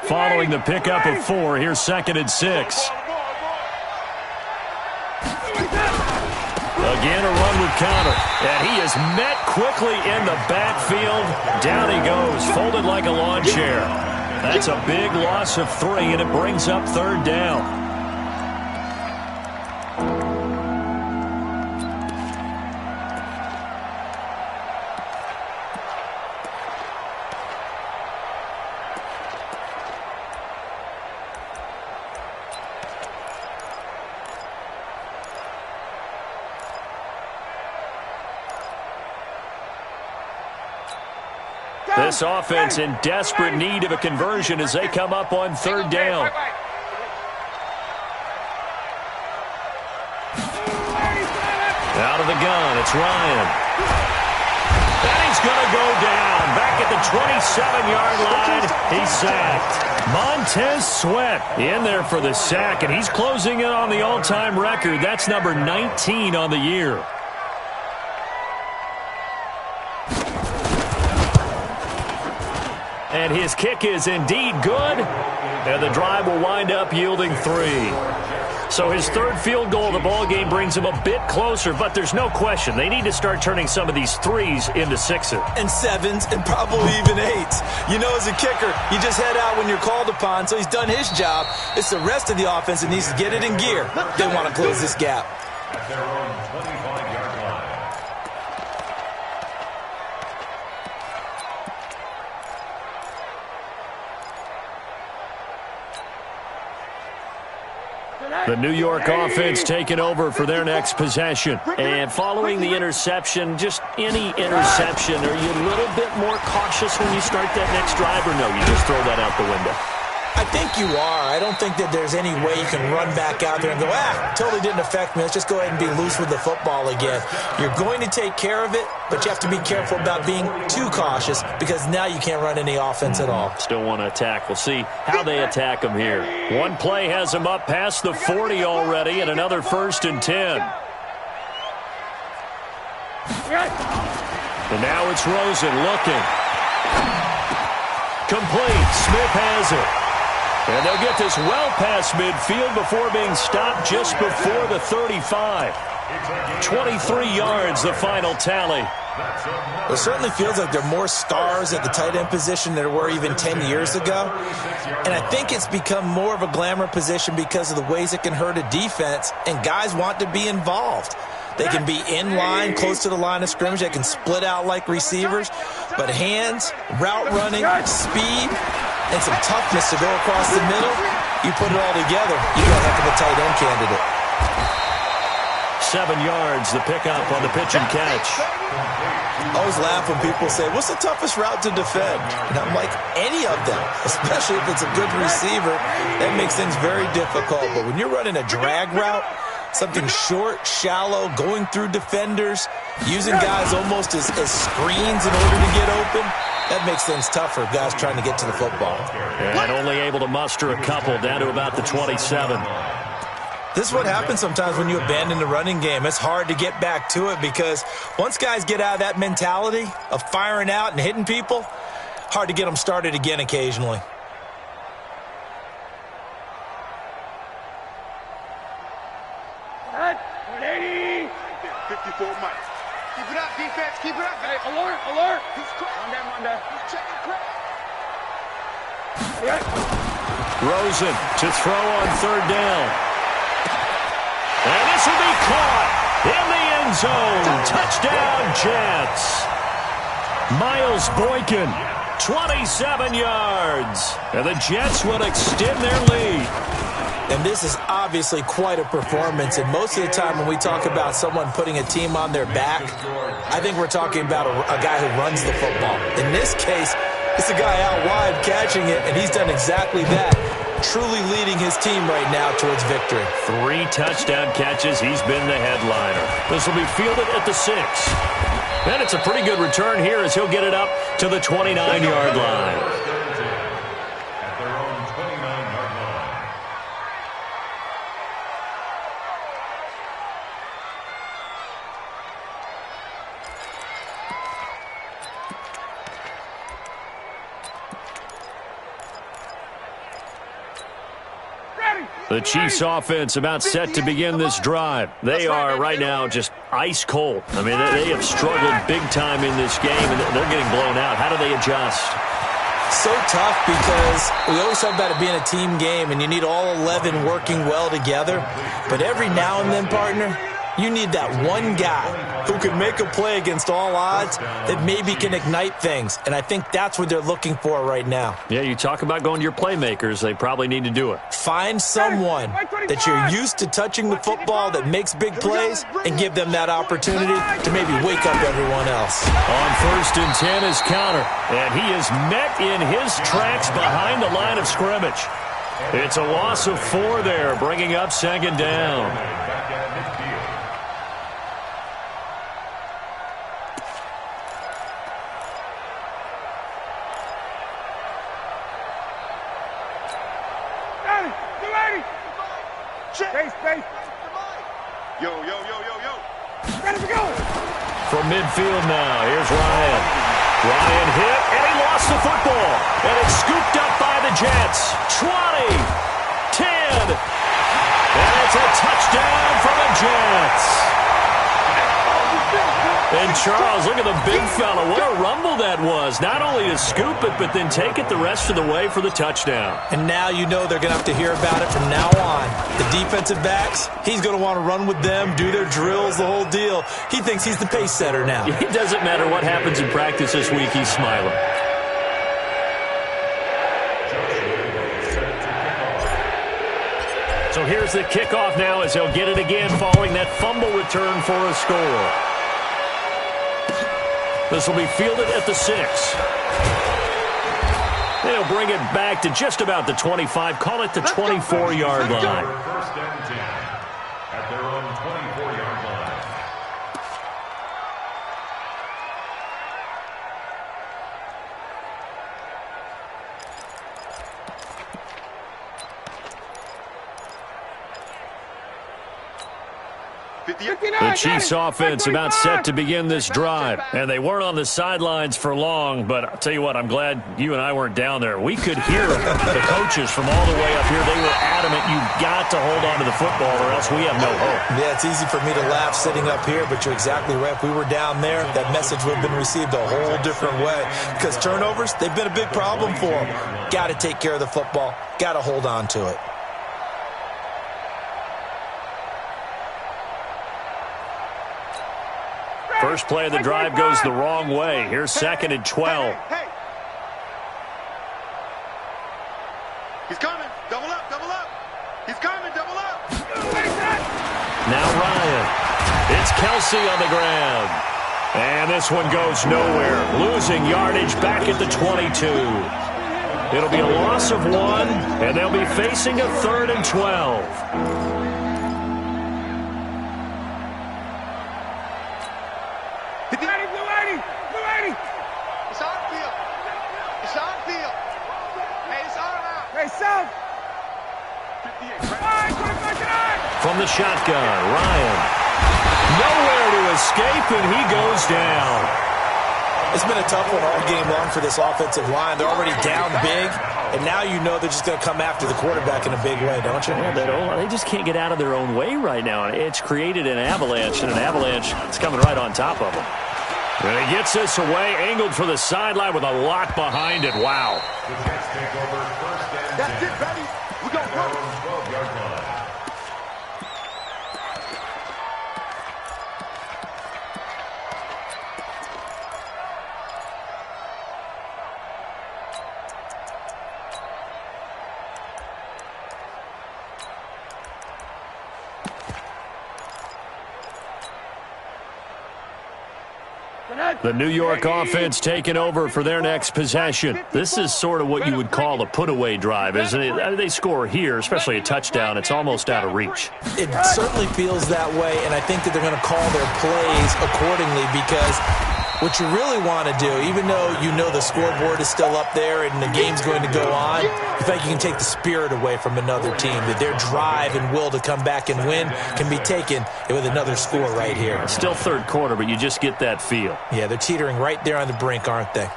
Following the pickup of 4, here's 2nd and 6. Again, a run with Connor. And he is met quickly in the backfield. Down he goes, folded like a lawn chair. That's a big loss of 3, and it brings up third down. This offense in desperate need of a conversion as they come up on third down. Out of the gun, it's Ryan. And he's going to go down. Back at the 27-yard line, he's sacked. Montez Sweat in there for the sack, and he's closing in on the all-time record. That's number 19 on the year. And his kick is indeed good, and the drive will wind up yielding 3. So his third field goal of the ballgame brings him a bit closer, but there's no question. They need to start turning some of these 3s into 6s. And 7s and probably even 8s. You know, as a kicker, you just head out when you're called upon, so he's done his job. It's the rest of the offense that needs to get it in gear. They want to close this gap. At their own 25-yard line. The New York offense taking over for their next possession. And following the interception, just any interception, are you a little bit more cautious when you start that next drive, or no, you just throw that out the window? I think you are. I don't think that there's any way you can run back out there and go, totally didn't affect me. Let's just go ahead and be loose with the football again. You're going to take care of it, but you have to be careful about being too cautious because now you can't run any offense at all. Still want to attack. We'll see how they attack him here. One play has him up past the 40 already, and another 1st and 10. And now it's Rosen looking. Complete. Smith has it. And they'll get this well past midfield before being stopped just before the 35. 23 yards, the final tally. It certainly feels like there are more stars at the tight end position than there were even 10 years ago. And I think it's become more of a glamour position because of the ways it can hurt a defense, and guys want to be involved. They can be in line, close to the line of scrimmage. They can split out like receivers. But hands, route running, speed, and some toughness to go across the middle, you put it all together, you got a heck of a tight end candidate. 7 yards, the pickup on the pitch and catch. I always laugh when people say, what's the toughest route to defend? And I'm like, any of them, especially if it's a good receiver. That makes things very difficult. But when you're running a drag route, something short, shallow, going through defenders, using guys almost as screens in order to get open, that makes things tougher, guys trying to get to the football. And only able to muster a couple down to about the 27. This is what happens sometimes when you abandon the running game. It's hard to get back to it because once guys get out of that mentality of firing out and hitting people, hard to get them started again occasionally. Cut. 180. 54 Mike. Keep it up, defense. Keep it up. Hey, alert, alert. Monday. Rosen to throw on 3rd down. And this will be caught in the end zone. Touchdown, Jets. Miles Boykin, 27 yards. And the Jets will extend their lead. And this is obviously quite a performance. And most of the time when we talk about someone putting a team on their back, I think we're talking about a guy who runs the football. In this case, it's a guy out wide catching it, and he's done exactly that. Truly leading his team right now towards victory. 3 touchdown catches. He's been the headliner. This will be fielded at the 6. And it's a pretty good return here as he'll get it up to the 29-yard line. At their own 29-yard line. The Chiefs offense about set to begin this drive. They are right now just ice cold. I mean, they have struggled big time in this game, and they're getting blown out. How do they adjust? So tough because we always talk about it being a team game, and you need all 11 working well together. But every now and then, partner, you need that one guy who can make a play against all odds that maybe can ignite things. And I think that's what they're looking for right now. Yeah, you talk about going to your playmakers. They probably need to do it. Find someone that you're used to touching the football that makes big plays and give them that opportunity to maybe wake up everyone else. On 1st and 10 is counter. And he is met in his tracks behind the line of scrimmage. It's a loss of 4 there, bringing up 2nd down. Back at midfield. Space. Yo, yo, yo, yo, yo. Ready to go. From midfield now, here's Ryan. Ryan hit, and he lost the football. And it's scooped up by the Jets. 20, 10, and it's a touchdown for the Jets. And Charles, look at the big fella. What a rumble that was. Not only to scoop it, but then take it the rest of the way for the touchdown. And now you know they're going to have to hear about it from now on. The defensive backs, he's going to want to run with them, do their drills, the whole deal. He thinks he's the pace setter now. It doesn't matter what happens in practice this week. He's smiling. So here's the kickoff now as he'll get it again following that fumble return for a score. This will be fielded at the 6. They'll bring it back to just about the 25. Call it the 24-yard line. First and 10 at their own 24-yard line. The Chiefs offense about set to begin this drive. And they weren't on the sidelines for long, but I'll tell you what, I'm glad you and I weren't down there. We could hear the coaches from all the way up here. They were adamant, you've got to hold on to the football or else we have no hope. Yeah, it's easy for me to laugh sitting up here, but you're exactly right. If we were down there, that message would have been received a whole different way. Because turnovers, they've been a big problem for them. Got to take care of the football. Got to hold on to it. First play of the drive goes the wrong way. Here's second and 12. Hey. He's coming. Double up, double up. He's coming, double up. Now Ryan. It's Kelsey on the ground. And this one goes nowhere. Losing yardage back at the 22. It'll be a loss of 1, and they'll be facing a 3rd and 12. From the shotgun, Ryan. Nowhere to escape, and he goes down. It's been a tough one all game long for this offensive line. They're already down big, and now you know they're just going to come after the quarterback in a big way, don't you? Yeah, they just can't get out of their own way right now. It's created an avalanche, and an avalanche is coming right on top of them. And he gets this away, angled for the sideline with a lot behind it. Wow. The Jets take over first and 10. That's it, baby. We got At their own 12-yard line. The New York offense taking over for their next possession. This is sort of what you would call a put-away drive, isn't it? They score here, especially a touchdown. It's almost out of reach. It certainly feels that way, and I think that they're going to call their plays accordingly because what you really want to do, even though you know the scoreboard is still up there and the game's going to go on, you think you can take the spirit away from another team, that their drive and will to come back and win can be taken with another score right here. It's still third quarter, but you just get that feel. Yeah, they're teetering right there on the brink, aren't they?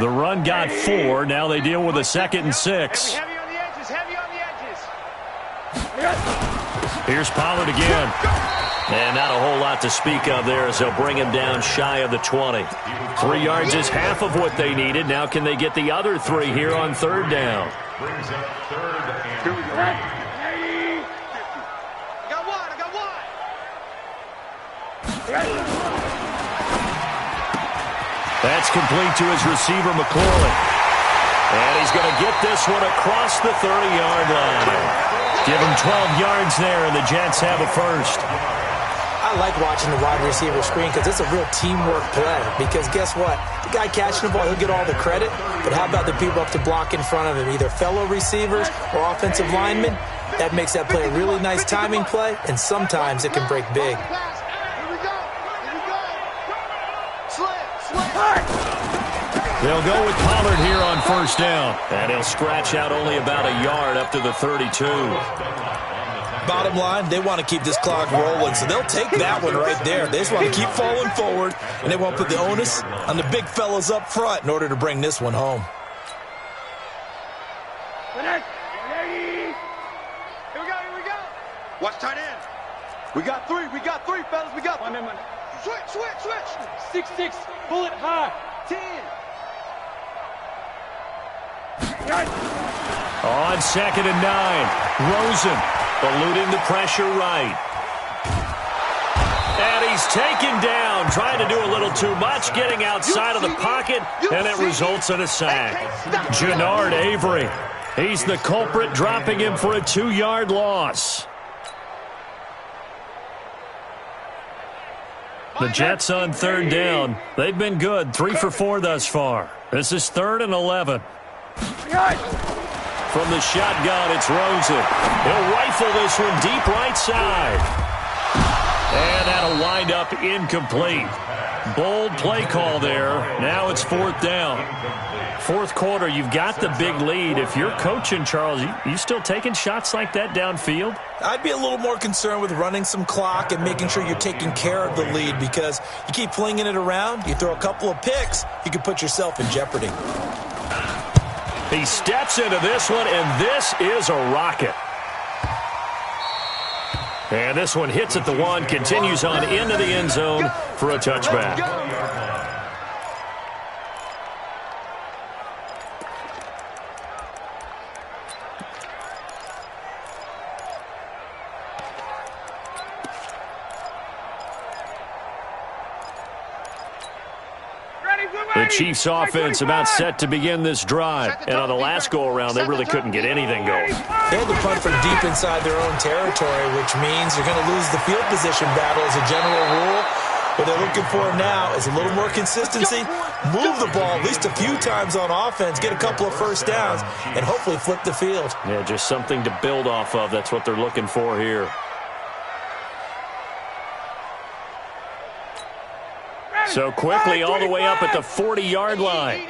The run got 4. Now they deal with a 2nd and 6. Heavy on the edges, heavy on the edges. Here's Pollard again. And not a whole lot to speak of there as they'll bring him down shy of the 20. 3 yards is half of what they needed. Now can they get the other 3 here on 3rd down? Brings up 3rd and 3. I got one. That's complete to his receiver, McCoy. And he's going to get this one across the 30-yard line. Give him 12 yards there, and the Jets have a first. I like watching the wide receiver screen because it's a real teamwork play. Because guess what? The guy catching the ball, he'll get all the credit. But how about the people up to block in front of him, either fellow receivers or offensive linemen? That makes that play a really nice timing play, and sometimes it can break big. Here we go. Slam. They'll go with Pollard here on first down. And he'll scratch out only about a yard up to the 32. Bottom line, they want to keep this clock rolling, so they'll take that one right there. They just want to keep falling forward, and they want to put the onus on the big fellas up front in order to bring this one home. Here we go. Watch tight end. We got three, fellas, we got three. One. Switch. 6-6, pull it high. 10. On 2nd and 9, Rosen eluding the pressure right. And he's taken down, trying to do a little too much, getting outside of the pocket, and it results in a sack. Jannard Avery, he's the culprit, dropping him for a 2-yard loss. The Jets on 3rd down. They've been good, 3 for 4 thus far. This is 3rd and 11. From the shotgun, it's Rosen. He'll rifle this one deep right side. And that'll wind up incomplete. Bold play call there. Now it's 4th down. 4th quarter, you've got the big lead. If you're coaching, Charles, you still taking shots like that downfield? I'd be a little more concerned with running some clock and making sure you're taking care of the lead, because you keep flinging it around, you throw a couple of picks, you can put yourself in jeopardy. He steps into this one, and this is a rocket. And this one hits at the 1, continues on into the end zone for a touchback. The Chiefs' offense about set to begin this drive. And on the last go-around, they really couldn't get anything going. They had to punt from deep inside their own territory, which means they're going to lose the field position battle as a general rule. What they're looking for now is a little more consistency, move the ball at least a few times on offense, get a couple of first downs, and hopefully flip the field. Yeah, just something to build off of. That's what they're looking for here. So quickly all the way up at the 40-yard line.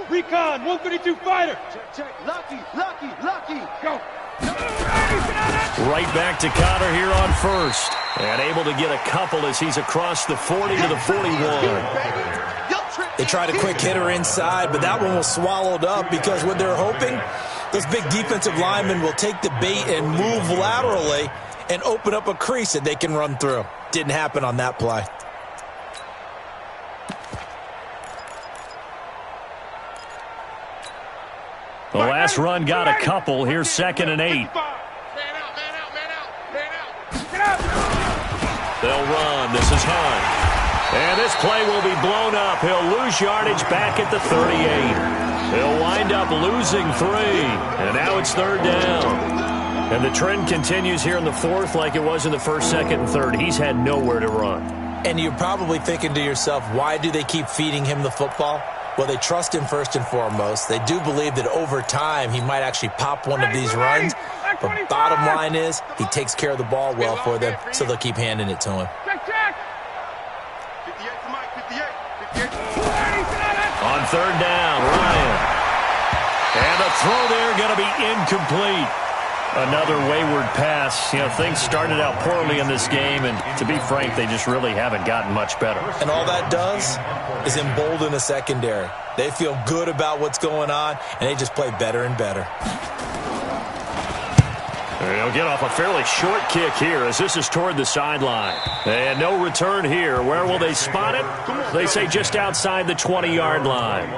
Recon, 132 fighter. Check. Lucky. Go. Right back to Connor here on first. And able to get a couple as he's across the 40 to the 41. They tried a quick hitter inside, but that one was swallowed up because what they're hoping, those big defensive linemen will take the bait and move laterally and open up a crease that they can run through. Didn't happen on that play. The last run got a couple. Here's 2nd and 8. Man out. They'll run. This is Hunt. And this play will be blown up. He'll lose yardage back at the 38. He'll wind up losing 3. And now it's 3rd down. And the trend continues here in the 4th like it was in the 1st, 2nd, and 3rd. He's had nowhere to run. And you're probably thinking to yourself, why do they keep feeding him the football? Well, they trust him first and foremost. They do believe that over time he might actually pop one of these runs. But bottom line is he takes care of the ball well for them, so they'll keep handing it to him. Check. 58 to Mike, 58. On 3rd down, Ryan. And the throw there going to be incomplete. Another wayward pass. You know, things started out poorly in this game, and to be frank, they just really haven't gotten much better. And all that does is embolden the secondary. They feel good about what's going on, and they just play better and better. They'll get off a fairly short kick here as this is toward the sideline. And no return here. Where will they spot it? They say just outside the 20-yard line.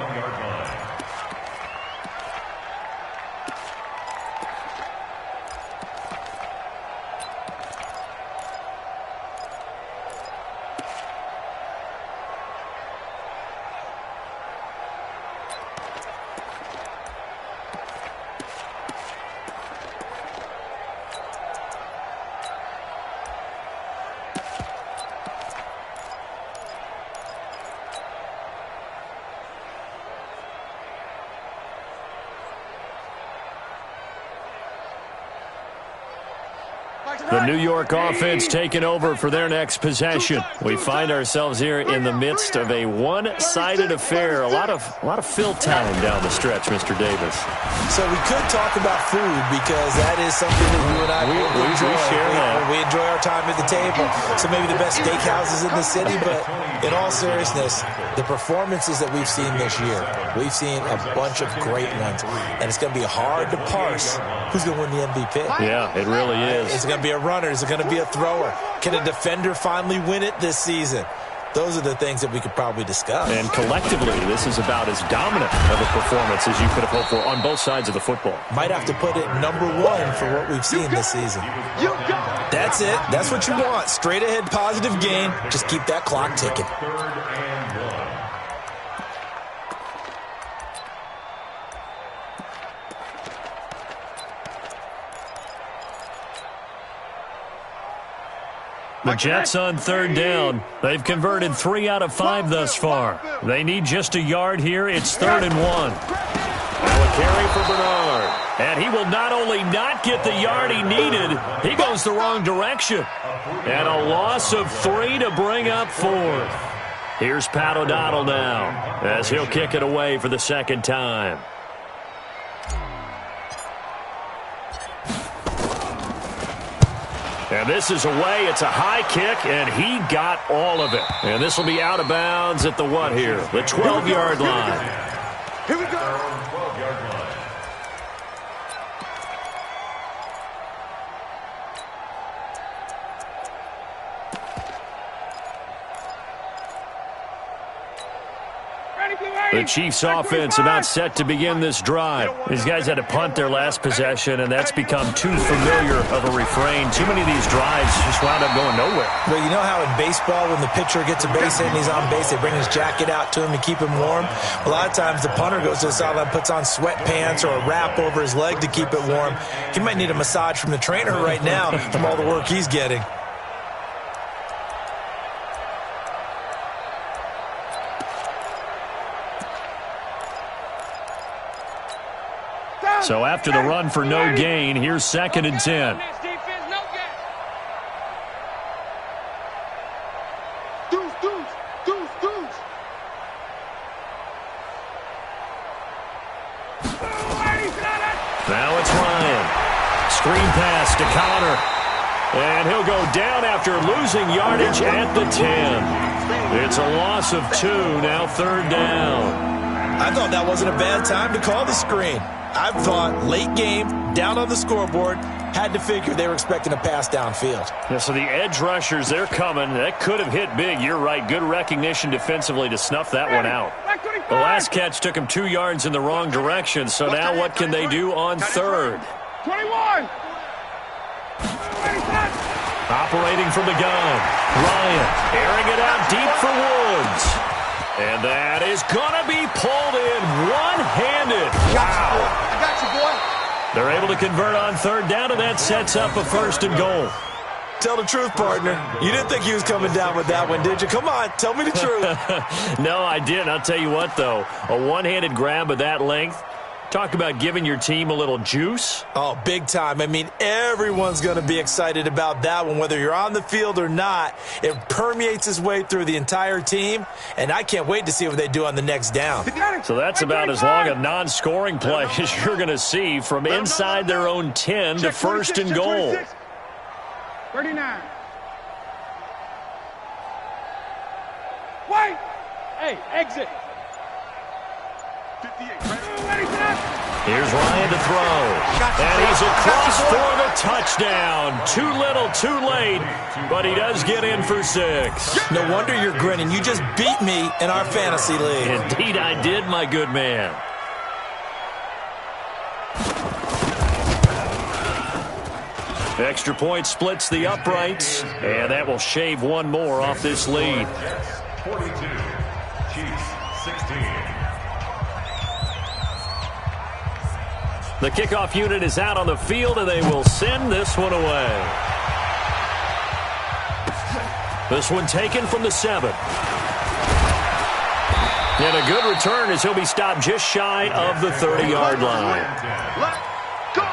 The New York offense taking over for their next possession. We find ourselves here in the midst of a one-sided affair. A lot of fill time down the stretch, Mr. Davis. So we could talk about food because that is something that you and I enjoy. We share that. We enjoy our time at the table. So maybe the best steakhouses in the city, but in all seriousness, the performances that we've seen this year, we've seen a bunch of great ones, and it's going to be hard to parse who's going to win the MVP. Yeah, it really is. Is it going to be a runner? Is it going to be a thrower? Can a defender finally win it this season? Those are the things that we could probably discuss. And collectively, this is about as dominant of a performance as you could have hoped for on both sides of the football. Might have to put it #1 for what we've seen this season. That's it. That's what you want. Straight ahead positive game. Just keep that clock ticking. The Jets on 3rd down. They've converted 3 out of 5 thus far. They need just a yard here. It's 3rd and 1. Now a carry for Bernard. And he will not only not get the yard he needed, he goes the wrong direction. And a loss of 3 to bring up 4th. Here's Pat O'Donnell now as he'll kick it away for the 2nd time. And this is away. It's a high kick, and he got all of it. And this will be out of bounds at the what here? The 12-yard line. Here we go. 12-yard line. The Chiefs offense about set to begin this drive. These guys had to punt their last possession, and that's become too familiar of a refrain. Too many of these drives just wound up going nowhere. Well, you know how in baseball when the pitcher gets a base hit and he's on base, they bring his jacket out to him to keep him warm? A lot of times the punter goes to the sideline, puts on sweatpants or a wrap over his leg to keep it warm. He might need a massage from the trainer right now from all the work he's getting. So after the run for no gain, here's 2nd and 10. Now it's Ryan. Screen pass to Connor. And he'll go down after losing yardage at the 10. It's a loss of 2, now 3rd down. I thought that wasn't a bad time to call the screen. I thought late game, down on the scoreboard, had to figure they were expecting a pass downfield. Yeah, so the edge rushers, they're coming. That could have hit big. You're right. Good recognition defensively to snuff that one out. The last catch took him 2 yards in the wrong direction. So now what can they do on 3rd? 21. Operating from the gun. Ryan airing it out deep for Woods. And that is going to be pulled in one-handed. Wow. I got you, boy. They're able to convert on 3rd down, and that sets up a 1st and goal. Tell the truth, partner. You didn't think he was coming down with that one, did you? Come on, tell me the truth. No, I didn't. I'll tell you what, though. A one-handed grab of that length. Talk about giving your team a little juice. Oh, big time. I mean, everyone's going to be excited about that one, whether you're on the field or not. It permeates its way through the entire team, and I can't wait to see what they do on the next down. So that's about as long a non-scoring play as you're going to see from inside their own 10 to 1st and goal. 39. Wait. Hey, exit. 58. Here's Ryan to throw. And he's across for the touchdown. Too little, too late, but he does get in for 6. No wonder you're grinning. You just beat me in our fantasy league. Indeed I did, my good man. Extra point splits the uprights, and that will shave one more off this lead. 42, Chiefs 16. The kickoff unit is out on the field, and they will send this one away. This one taken from the 7. And a good return as he'll be stopped just shy of the 30-yard line. Let's go.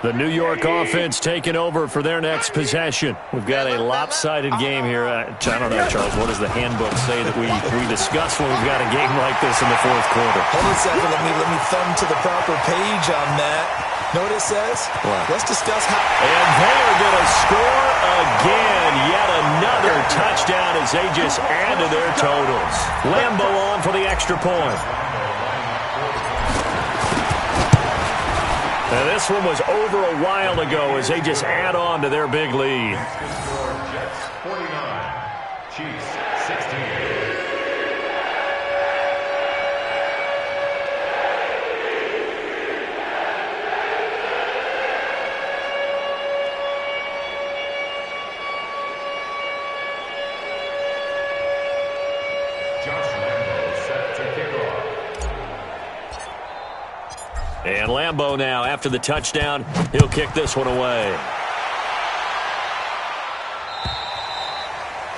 The New York offense taking over for their next possession. We've got a lopsided game here. I don't know, Charles, what does the handbook say that we discuss when we've got a game like this in the fourth quarter? Hold on a second. Let me thumb to the proper page on that. Know what it says? What? Let's discuss how. And they are going to score again. Yet another touchdown as they just add to their totals. Lambo on for the extra point. Now, this one was over a while ago as they just add on to their big lead. Jets 49, Chiefs 16. And Lambo now, after the touchdown, he'll kick this one away.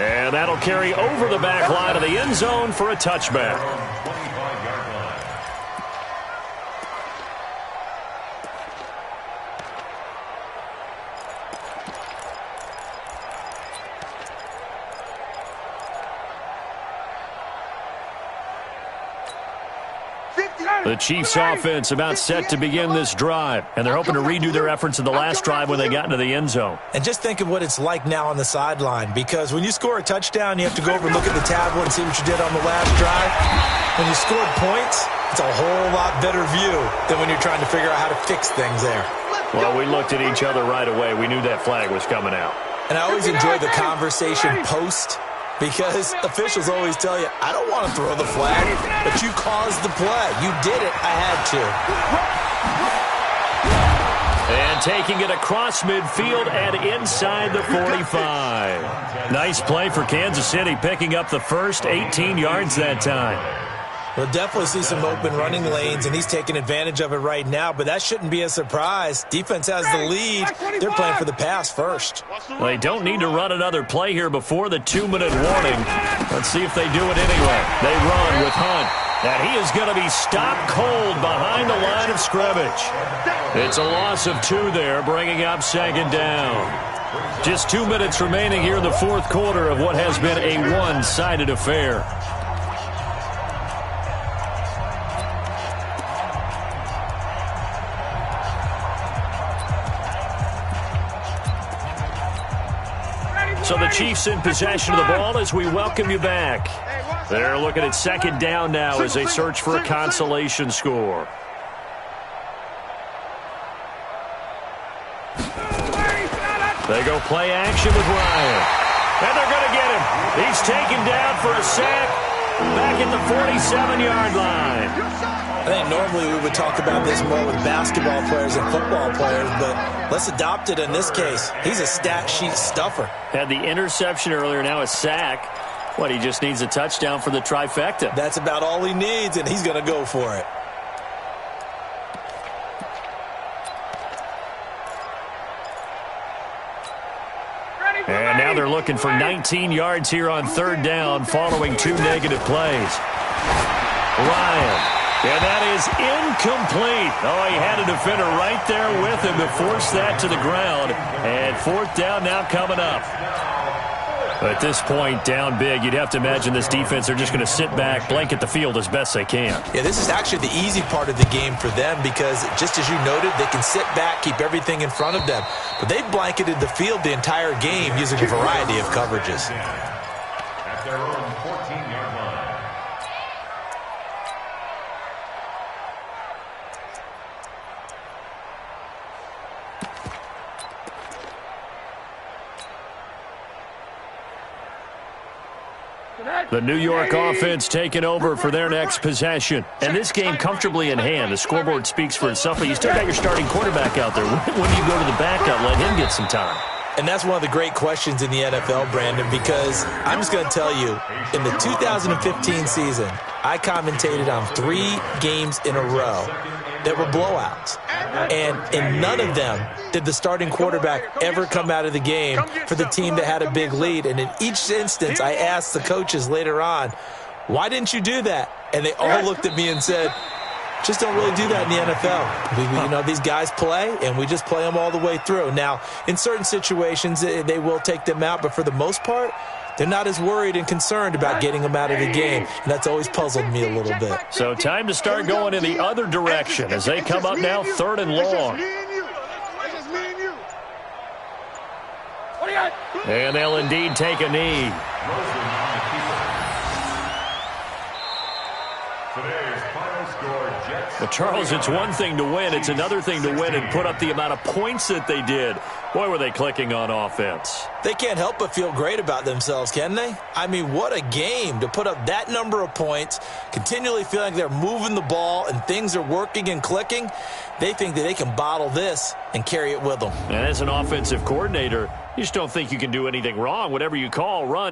And that'll carry over the back line of the end zone for a touchback. The Chiefs offense about set to begin this drive, and they're hoping to redo their efforts in the last drive when they got into the end zone. And just think of what it's like now on the sideline, because when you score a touchdown, you have to go over and look at the tablet and see what you did on the last drive. When you scored points, it's a whole lot better view than when you're trying to figure out how to fix things there. Well, we looked at each other right away. We knew that flag was coming out. And I always enjoy the conversation post, because officials always tell you, I don't want to throw the flag, but you caused the play. You did it. I had to. And taking it across midfield and inside the 45. Nice play for Kansas City, picking up the first 18 yards that time. We'll definitely see some open running lanes, and he's taking advantage of it right now, but that shouldn't be a surprise. Defense has the lead. They're playing for the pass first. Well, they don't need to run another play here before the 2-minute warning. Let's see if they do it anyway. They run with Hunt. And he is going to be stopped cold behind the line of scrimmage. It's a loss of 2 there, bringing up second down. Just 2 minutes remaining here in the fourth quarter of what has been a one-sided affair. So the Chiefs in possession of the ball as we welcome you back. They're looking at second down now as they search for a consolation score. They go play action with Ryan. And they're going to get him. He's taken down for a sack back at the 47-yard line. I think normally we would talk about this more with basketball players and football players, but let's adopt it in this case. He's a stat sheet stuffer. Had the interception earlier, now a sack. What, he just needs a touchdown for the trifecta. That's about all he needs, and he's going to go for it. And now they're looking for 19 yards here on third down following 2 negative plays. Ryan. And that is incomplete. Oh, he had a defender right there with him to force that to the ground. And fourth down now coming up. At this point, down big, you'd have to imagine this defense, they're just going to sit back, blanket the field as best they can. Yeah, this is actually the easy part of the game for them because, just as you noted, they can sit back, keep everything in front of them. But they've blanketed the field the entire game using a variety of coverages. At their own 14-yard line. The New York offense taking over for their next possession. And this game comfortably in hand. The scoreboard speaks for itself, but you still got your starting quarterback out there. When do you go to the backup, let him get some time? And that's one of the great questions in the NFL, Brandon, because I'm just going to tell you, in the 2015 season, I commentated on 3 games in a row that were blowouts. And in none of them did the starting quarterback ever come out of the game for the team that had a big lead. And in each instance, I asked the coaches later on, why didn't you do that? And they all looked at me and said, Just don't really do that in the NFL. You know, these guys play, and we just play them all the way through. Now, in certain situations, they will take them out, but for the most part, they're not as worried and concerned about getting them out of the game, and that's always puzzled me a little bit. So time to start going in the other direction as they come up now 3rd and long. And they'll indeed take a knee. Well, Charles, it's one thing to win. It's another thing to win and put up the amount of points that they did. Boy, were they clicking on offense. They can't help but feel great about themselves, can they? I mean, what a game to put up that number of points, continually feeling like they're moving the ball and things are working and clicking. They think that they can bottle this and carry it with them. And as an offensive coordinator, you just don't think you can do anything wrong. Whatever you call, run.